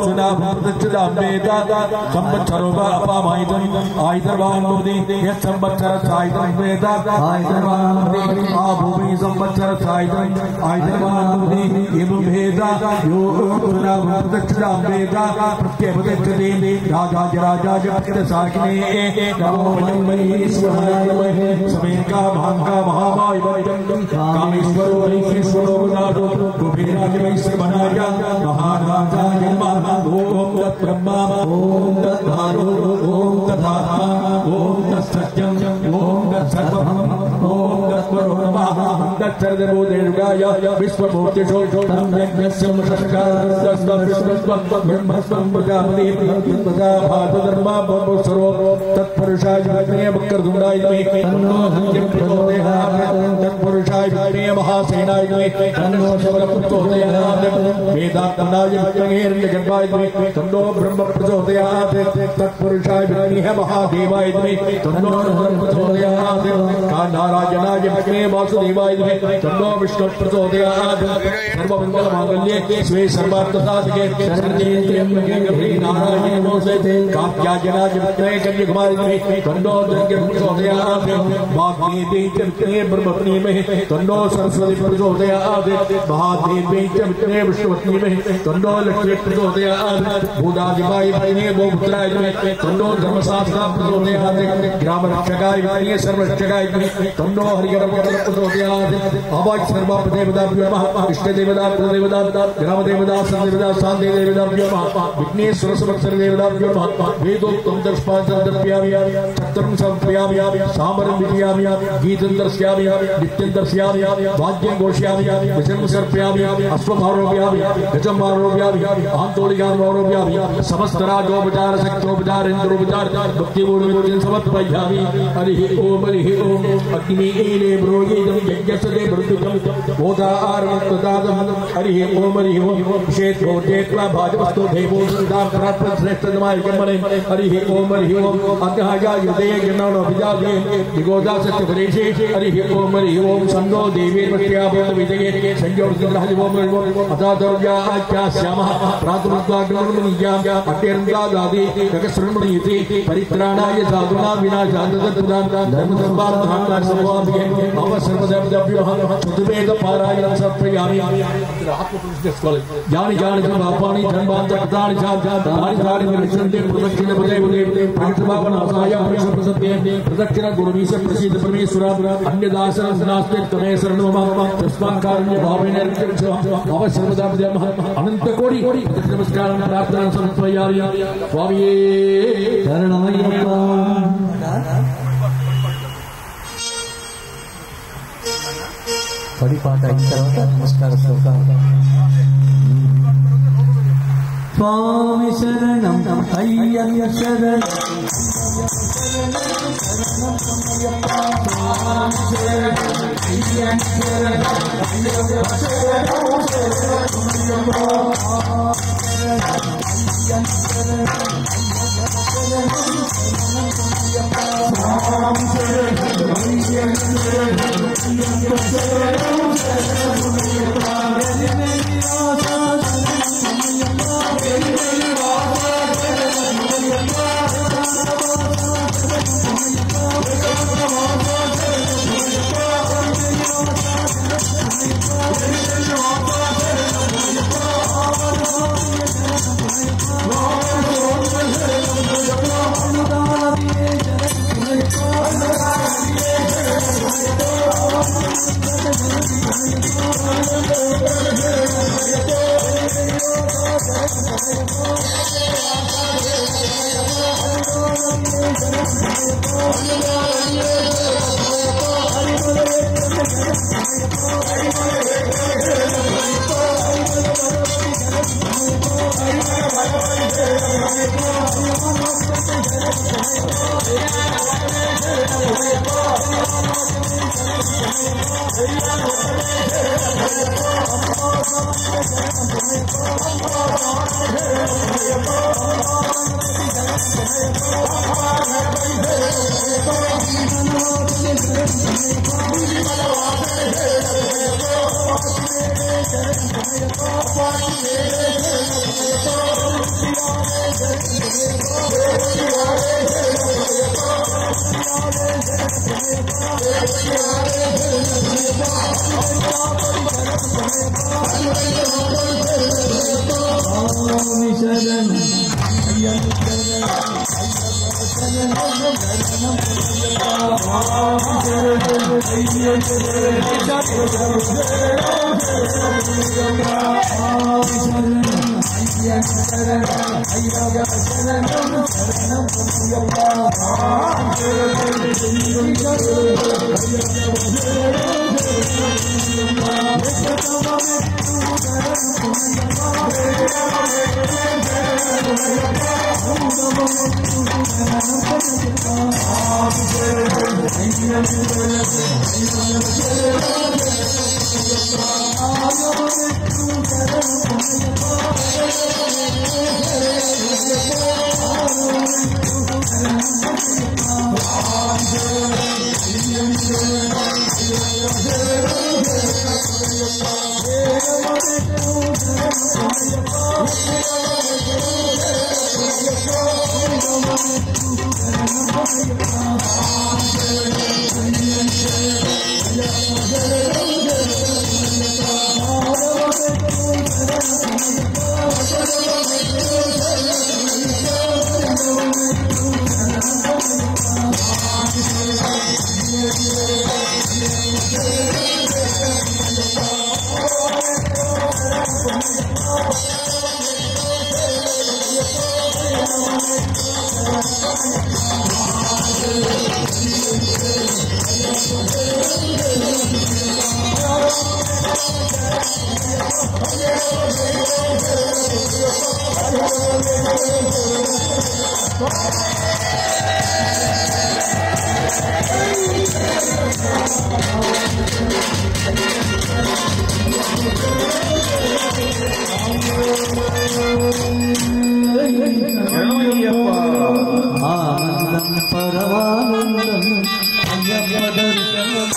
[SPEAKER 10] सुनाभूतच्युतां भेदा संवत्सरो वा अपाभायतनं आयतर्वान् भवति यत्संवत्सरसायतनं भेदा आयतर्वान् भवति आभूमि संवत्सरसायतनं आयतर्वान् भवति एवं भेदा यो सुनाभूतच्युतां भेदा प्रत्यपतिष्ठति राजाधिराजाय प्रत्यसाकिने नमो महेश्वराय नमः समेका भांगा महामाय वैदं कामेश्वरो महेश्वरो नादो कुबेराय वैश्रवणाय महाराजाय नमः ओम तत्ब्रह्मा ओम तद्भारो ओम तदात्मा ओम तत्सत्यं ओम तत्सर्वं ओम तत्परो नमः तत्सर्वो देवाय विश्वमूर्तिषो तन्यज्ञस्य शस्कारस्तस्वं ब्रह्मस्वं प्रजापति प्रजाभातधर्मा सर्वो तत्पुरुषाय विष्णुये वक्रतुण्डाय नमः तन्नो हन्यं प्रचोदयात् तत्पुरुषाय विष्णुये महासेनाय नमः तन्नो शबलं प्रचोदयात् वेदान्तनाय विष्णुये हिरण्यगर्भाय नमः तन्नो ब्रह्म प्रचोदयात् तत्पुरुषाय विष्णुये महादेवाय नमः तन्नो रुद्र प्रचोदयात् कान्हाराजनाय विष्णुये वासुदेवाय नमः तन्नो विष्णु प्रचोदयात् सर्वमङ्गलमाङ्गल्ये शिवे सर्वार्थसाधिके शरण्ये त्र्यम्बके गौरी नारायणे नमोस्तुते कात्यायनाय विष्णुये कन्याकुमारी नमः तन्नो दुर्गे प्रचोदयात् वाग्देवी च विष्णुये ब्रह्मपत्नी नमः तन्नो सरस्वती प्रचोदयात् महादेवी च विष्णुये विष्णुपत्नी नमः तन्नो लक्ष्मी प्रचोदयात् भूदादिवाय विष्णुये गोपुत्राय नमः तन्नो धर्मशास्त्रा प्रचोदयात् ग्रामरक्षकाय विष्णुये सर्वरक्षकाय नमः तन्नो हरिहरपुत्र प्रचोदयात् अवाच सर्वदेवताभ्यो नमः इष्टदेवता प्रदेवता ग्रामदेवता सर्वदेवता शान्तिदेवताभ्यो नमः विघ्नेश्वर संवत्सर देवताभ्यो नमः वेदोक्तं दर्शपादर्प्यामि चतुर्ं समर्पयामि सामरं विजयामि गीतं दर्शयामि नित्यं दर्शयामि वाद्यं घोषयामि विषं सर्पयामि अश्वम् आरोपयामि गजम् आरोपयामि आन्तोलिकाम् आरोपयामि समस्तराजोपचार शक्तोपचार इन्द्रोपचार भक्तिपूर्वकं समर्पयामि हरिः ओम अग्निमीले ब्रूयीदं यज्ञसदे मृत्युकं मोदारमत्तदादं हरिः ओम हरिः ओम क्षेत्रोजेत्वा भाजपस्तो देवो श्रेष्ठतमाय कर्मणे हरिः ओम अग्रहाया हृदये गिरणो विजाते दिगोदा सत्यपदेशे हरिः ओम सन्नो देवीर्वष्ट्याभूत विजये संयोगसिद्धः ओम अथादौर्याख्यास्यामः प्रातरुद्वाग्रमणीयाम् अत्यन्तादादि जगत्सृण्मणीति परित्राणाय साधुना विनाशान्ततत्पुदां धर्मसंवादमहाकार्यसमवाभिः अवसर्वदव्यः चतुर्वेदपारायणं समर्पयामि यानि यानि पापानि धर्मान्त कृतानि तानि विरचन्ते प्रदक्षिण पदे प्रकटभावनासाय प्रसत्ये प्रदक्षिण गुरुमीश प्रसीद परमेश्वर अन्यदासनं नास्ति तमे शरणो मम तस्मात्कार्य भावेन अवसर्वदव्यः अनंत कोटि नमस्कारं प्रार्थनां समर्पयामि स्वामी शरणमय्यप्पा
[SPEAKER 4] పడి పాట అయిన తర్వాత నమస్కార శ్లోకాలు. స్వామి శరణం అయ్యయ్య శరణం ఆనందం పరమానందం అయ్యప్ప దర్శనం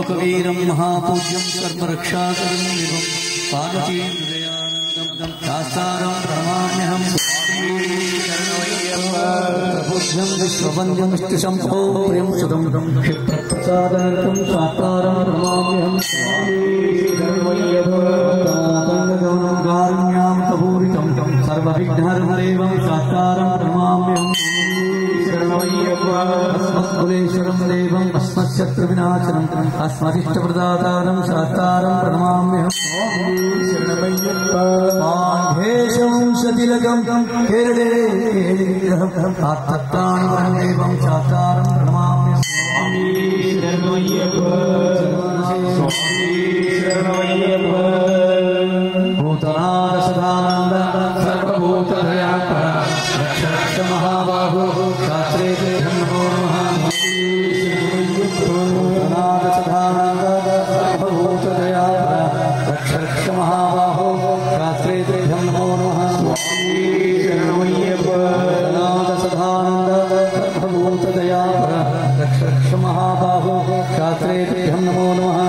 [SPEAKER 4] लोकवीरं महापूज्यं सर्वरक्षाकरं पार्वतीहृदयानन्दं शास्तारं प्रणमाम्यहं प्रबुद्धं विश्ववन्द्यं विष्णुशम्भो प्रियं सुतं क्षिप्रप्रसादं शास्तारं प्रणमाम्यहं कारुण्यां कपूरितं सर्वविघ्नहरं शास्तारं प्रणमाम्यहं अस्मत्कुलेश्वरं देवम् अस्मत्शत्रुविनाशनम् अस्मदिष्टप्रदातारं शास्तारं प्रणमाम्यहं पाण्ढेशं सतिलकं केरळे आत्तत्राणवरं देवं शास्तारं प्रणमाम्यहं भूतनाथ सदानन्द सर्वभूतदयाकर रक्ष महाबाहो शास्त्रे नमो नमः भूतनाथ सदानन्द सर्वभूतदयाकर रक्ष महाबाहो शास्त्रे नमो नमः भूतनाथ सदानन्द सर्वभूतदयाकर रक्ष महाबाहो शास्त्रे नमो नमः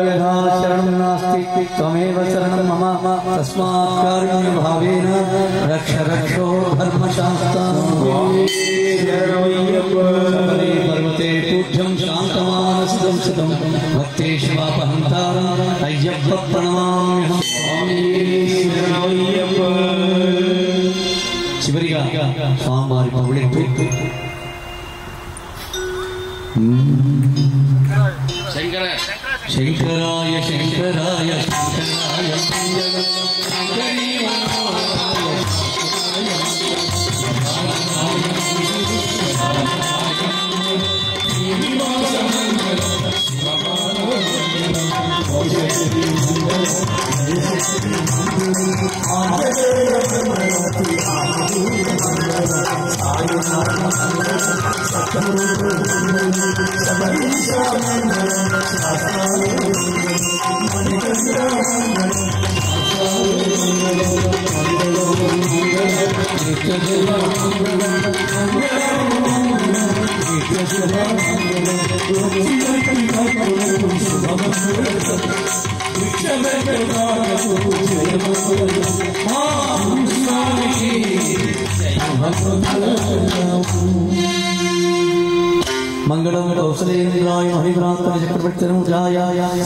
[SPEAKER 4] यथा शरणं नास्ति त्वमेव शरणं मम तस्मात् कारुण्यभावेन रक्ष रक्षो धर्मशास्त्रान् पर्वते पूज्यं शान्तमानसं सुतं भक्तेष्वापहन्तारम् अय्यप्प प्रणमाम्यहं చివరిగా స్వామివారి పౌళింపు శంకరాయ శంకరాయ శంకరాయ శంకరాయ
[SPEAKER 1] मंगलम कौसलेन्द्राय हरिभ्रांताय चक्रवर्तितनूजाय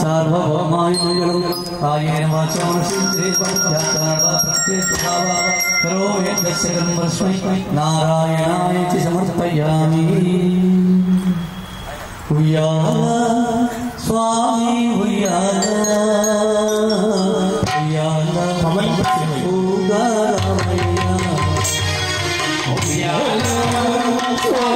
[SPEAKER 1] सार्वभौमाय मंगलम कायेन वाचा मनसेन्द्रियैर्वा यात्रा वा प्रत्येकभावा करोमि यस्य कर्मस्मै नारायणाय च समर्पयामि। उय्याला स्वामी उय्याला उय्याला उगारामय्या उय्याला स्वामी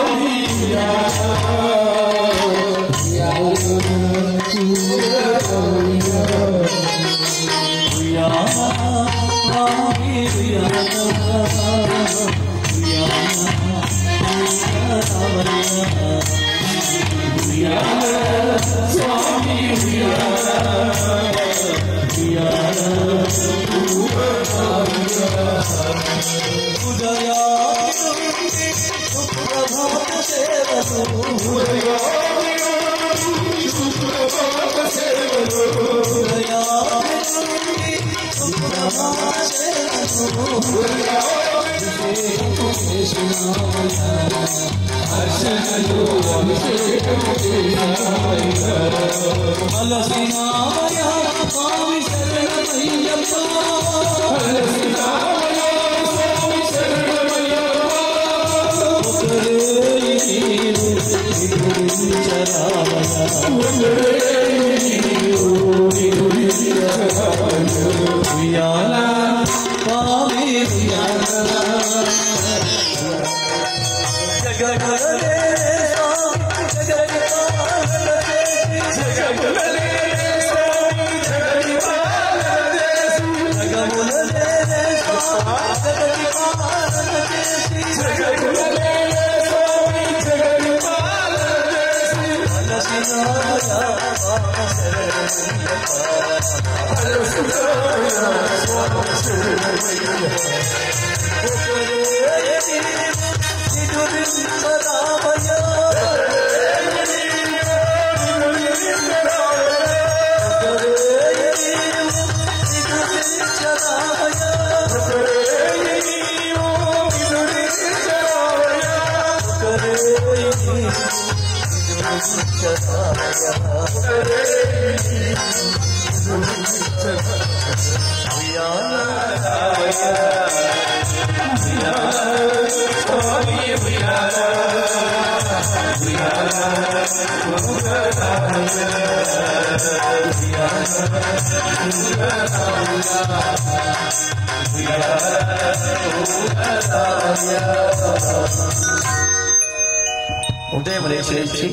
[SPEAKER 11] ఉదయం లేచి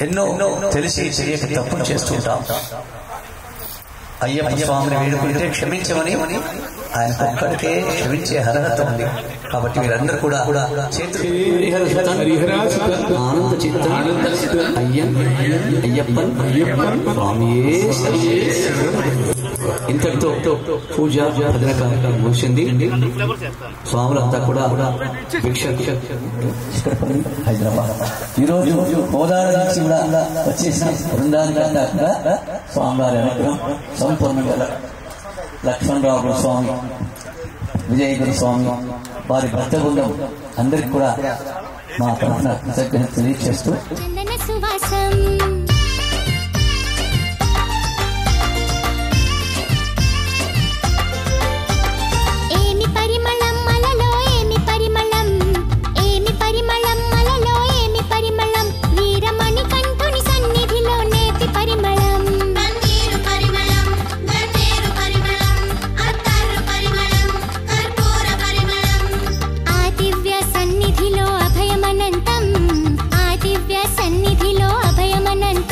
[SPEAKER 11] ఎన్నో తెలిసి తెలియక తప్పులు చేస్తుంటాం. అయ్యప్ప స్వామిని వేడుకుంటే క్షమించమని ఆయన ఒక్కడికే క్షమించే అర్హత ఉంది. కాబట్టి మీరందరూ కూడా
[SPEAKER 1] ఆనంద చిత్త అయ్యప్పన్ స్వామియే ఇంతటితో పూజ భద్ర కార్యక్రమం ముగిసింది. స్వాములంతా కూడా హైదరాబాద్ ఈరోజు హోదాల నుంచి కూడా వచ్చేసిన బృందానికంగా స్వామివారి అనుగ్రహం సంపూర్ణంగా లక్ష్మణరావు స్వామి, విజయగురు స్వామి, వారి భక్త బృందం అందరికి కూడా మా తరఫున కృతజ్ఞత తెలియజేస్తూ
[SPEAKER 2] సన్నిధిలో అభయమనంతం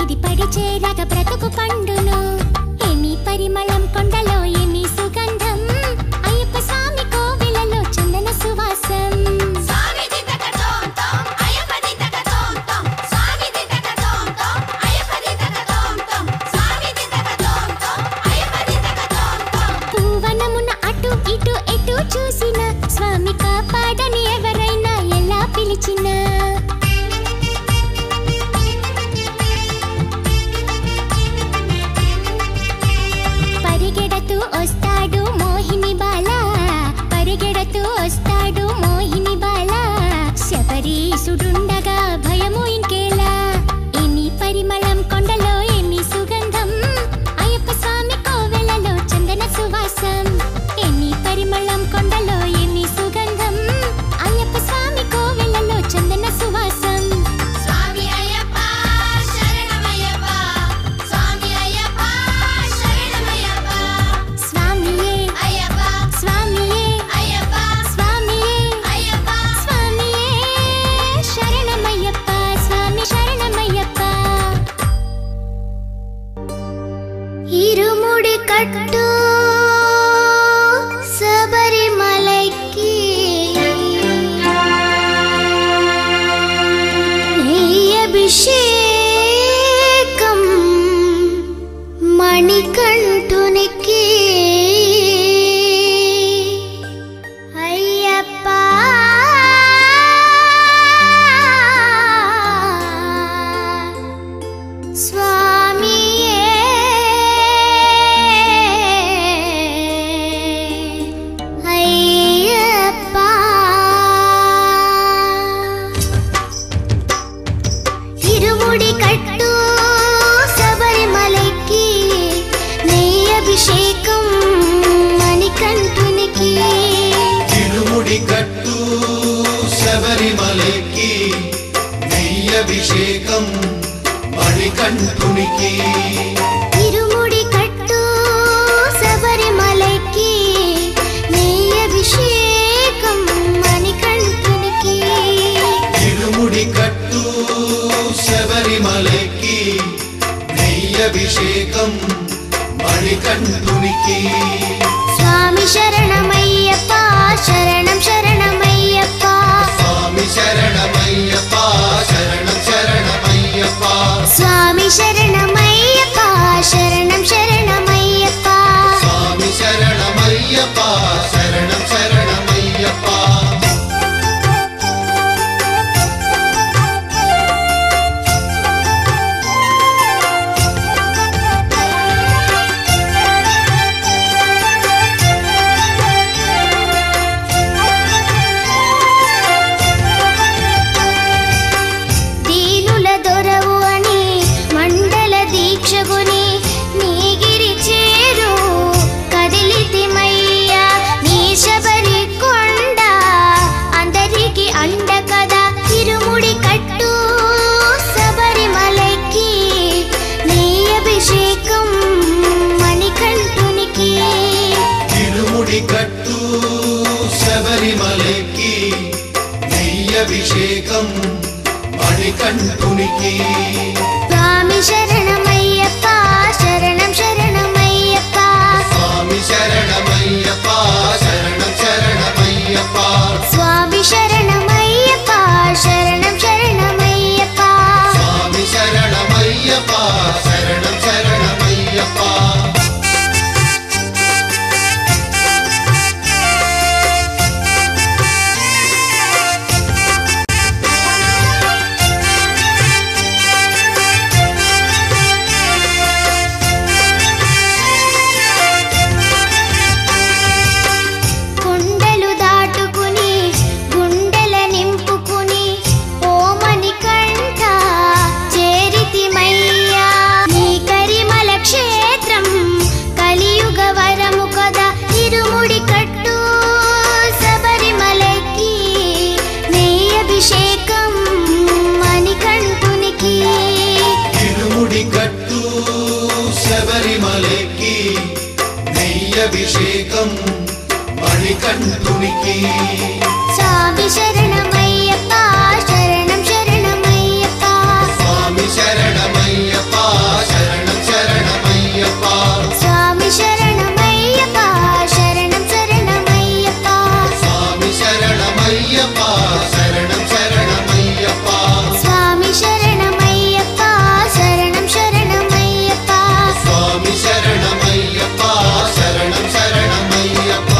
[SPEAKER 2] ఇది పడి చేరగ బ్రతుకు పండును ఏమి పరిమళం కొండలో ఏమి సుగంధం అయ్యప్ప స్వామి కోవెలలో చందన సువాసం పూవనమున అటు ఇటు ఎటు చూసిన స్వామి కాపాడని ఎవరైనా ఎలా పిలిచినా పరిగెడుతూ వస్తాడు మోహిని బాల పరిగెడుతూ వస్తాడు మోహిని బాల శబరీసుడుండగా భయము ఇంకేలా ఏమి పరిమళం కొండలో ఏమి సుగంధం అయ్యప్ప స్వామి కోవెలలో చందన సువాసం ఏమి పరిమళం కొండలో ఏమి సుగంధం అయ్యప్ప స్వామి కోవెలలో చందన సువాసం స్వామి అయ్యప్ప శరణమయ్యప్ప స్వామి అయ్యప్ప శరణమయ్యప్ప స్వామియే అయ్యప్ప స్వామియే అయ్యప్ప స్వామియే అయ్యప్ప స్వామియే శరణమయ్యప్ప స్వామి శరణమయ్యప్ప ఇరుముడి కట్టు శబరిమలైకి అభిషేకం మణికంఠునికి అయ్యప్ప స్వామియే అయ్యప్ప ఇరుముడి కట్టు శబరిమలైకి నెయ్యి అభిషేకం మణికంఠునికి
[SPEAKER 12] ఇరుముడి కట్టు శబరిమలైకి నెయ్యి అభిషేకం మణికంఠునికి
[SPEAKER 2] ఇరుముడి కట్టు శబరిమలైకి నెయ్యి అభిషేకం మణికంఠునికి
[SPEAKER 12] ఇరుముడి కట్టు శబరిమలైకి నెయ్యి అభిషేకం మణికంఠునికి
[SPEAKER 2] స్వామి శరణమయ్యప్ప శరణం శరణమయ్యప్ప
[SPEAKER 12] స్వామి శరణమయ్యప్ప శరణం శరణమయ్యప్ప
[SPEAKER 2] స్వామి శరణమయ్యప్ప శరణం శరణమయ్యప్ప
[SPEAKER 12] స్వామి శరణమయ్యప్ప శరణం శరణమయ్యప్ప
[SPEAKER 2] దీనుల దొరవు అని మండల దీక్షగుని నీగిరి చేరు కదిలితిమయ్యా నీ శబరి కొండ అందరికి అండ కదా ఇరుముడి కట్టు శబరిమలైకి నీ అభిషేకం మణికంఠునికి
[SPEAKER 12] ఇరుముడి కట్టు శబరిమలైకి నెయ్యి అభిషేకం మణికంఠునికి
[SPEAKER 2] స్వామి శరణమయ్యప్ప శరణం శరణమయ్యప్ప
[SPEAKER 12] స్వామి శరణమయ్యప్ప శరణం శరణమయ్యప్ప
[SPEAKER 2] స్వామి శరణమయ్యప్ప శరణం శరణమయ్యప్ప
[SPEAKER 12] స్వామి శరణమయ్యప్ప శరణం శరణమయ్యప్ప
[SPEAKER 2] కొండలు దాటుకుని గుండెల నింపుకుని ఓమని కంఠ చేరితిమయ్యా నీ కరిమల క్షేత్రం కలియుగ వరము కదా ఇరుముడి కట్టు శబరిమలైకి నెయ్యి అభిషేకం మణికంఠునికి
[SPEAKER 12] ఇరుముడి కట్టు శబరిమలైకి నెయ్యి అభిషేకం మణికంఠునికి
[SPEAKER 2] స్వామి శరణమయ్యప్ప శరణం శరణమయ్యప్ప
[SPEAKER 12] స్వామి శరణమయ్యప్ప శరణం శరణమయ్యప్ప
[SPEAKER 2] స్వామి శరణమయ్యప్ప శరణం శరణమయ్యప్ప
[SPEAKER 12] స్వామి శరణమయ్యప్ప శరణం శరణమయ్యప్ప
[SPEAKER 2] స్వామి శరణమయ్యప్ప శరణం శరణమయ్యప్ప
[SPEAKER 12] స్వామి శరణమయ్యప్ప శరణం శరణమయ్యప్ప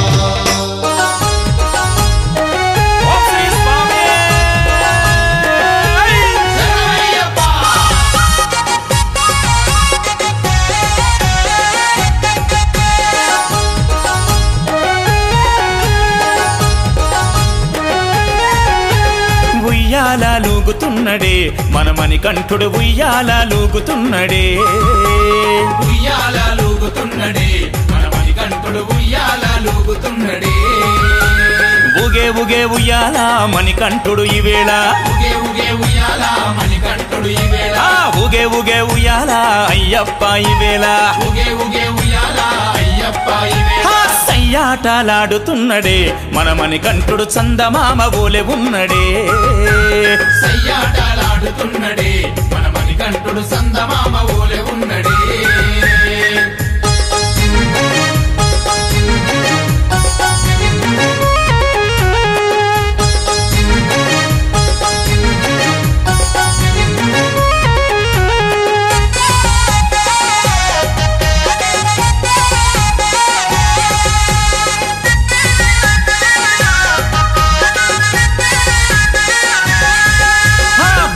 [SPEAKER 13] ఉయ్యాలూగుతున్నడే మనమని కంఠుడు ఉయ్యాలూగుతున్నడే
[SPEAKER 14] ఉయ్యాలూగుతున్నడే మనమని కంఠుడు ఉయ్యాలూగుతున్నడే
[SPEAKER 13] ఊగే ఊగే ఉయ్యాల మణికంఠుడు ఈవేళ
[SPEAKER 14] ఉగే ఉగే ఉయ్యాల మణికంఠుడు ఈవేళ
[SPEAKER 13] ఊగే ఊగే ఉయ్యాల అయ్యప్ప ఈవేళ
[SPEAKER 14] ఉగే ఉగే ఉయ్యాల అయ్యప్ప ఈవేళ
[SPEAKER 13] సయ్యాటలాడుతున్నడే మనమని కంఠుడు చందమామ ఓలె ఉన్నడే
[SPEAKER 14] సయ్యాటలాడుతున్నడే మనమని కంఠుడు చందమామ ఓలె ఉన్నడే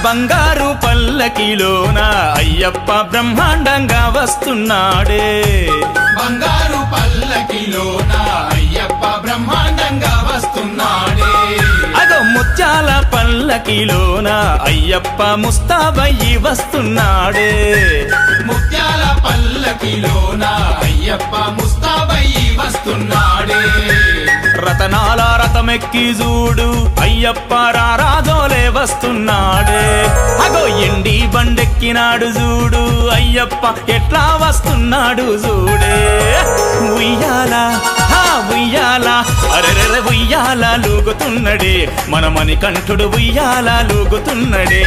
[SPEAKER 13] బంగారు పల్లకిలోన అయ్యప్ప బ్రహ్మాండంగా వస్తున్నాడే
[SPEAKER 14] బంగారు పల్లకిలోన అయ్యప్ప బ్రహ్మాండంగా వస్తున్నాడే
[SPEAKER 13] అదో ముత్యాల పల్లకిలోన అయ్యప్ప ముస్తాబయ్యి వస్తున్నాడే
[SPEAKER 14] ముత్యాల పల్లకిలోన అయ్యప్ప ముస్తాబయ్యి వస్తున్నాడే
[SPEAKER 13] రతనాల రథమెక్కి చూడు అయ్యప్ప రారాజోలే వస్తున్నాడే అగో ఎండి బండెక్కినాడు చూడు అయ్యప్ప ఎట్లా వస్తున్నాడు చూడే ఉయ్యాల ఉయ్యాల అరెరె ఉయ్యాలూగుతున్నడే మనమని కంఠుడు ఉయ్యాలూగుతున్నడే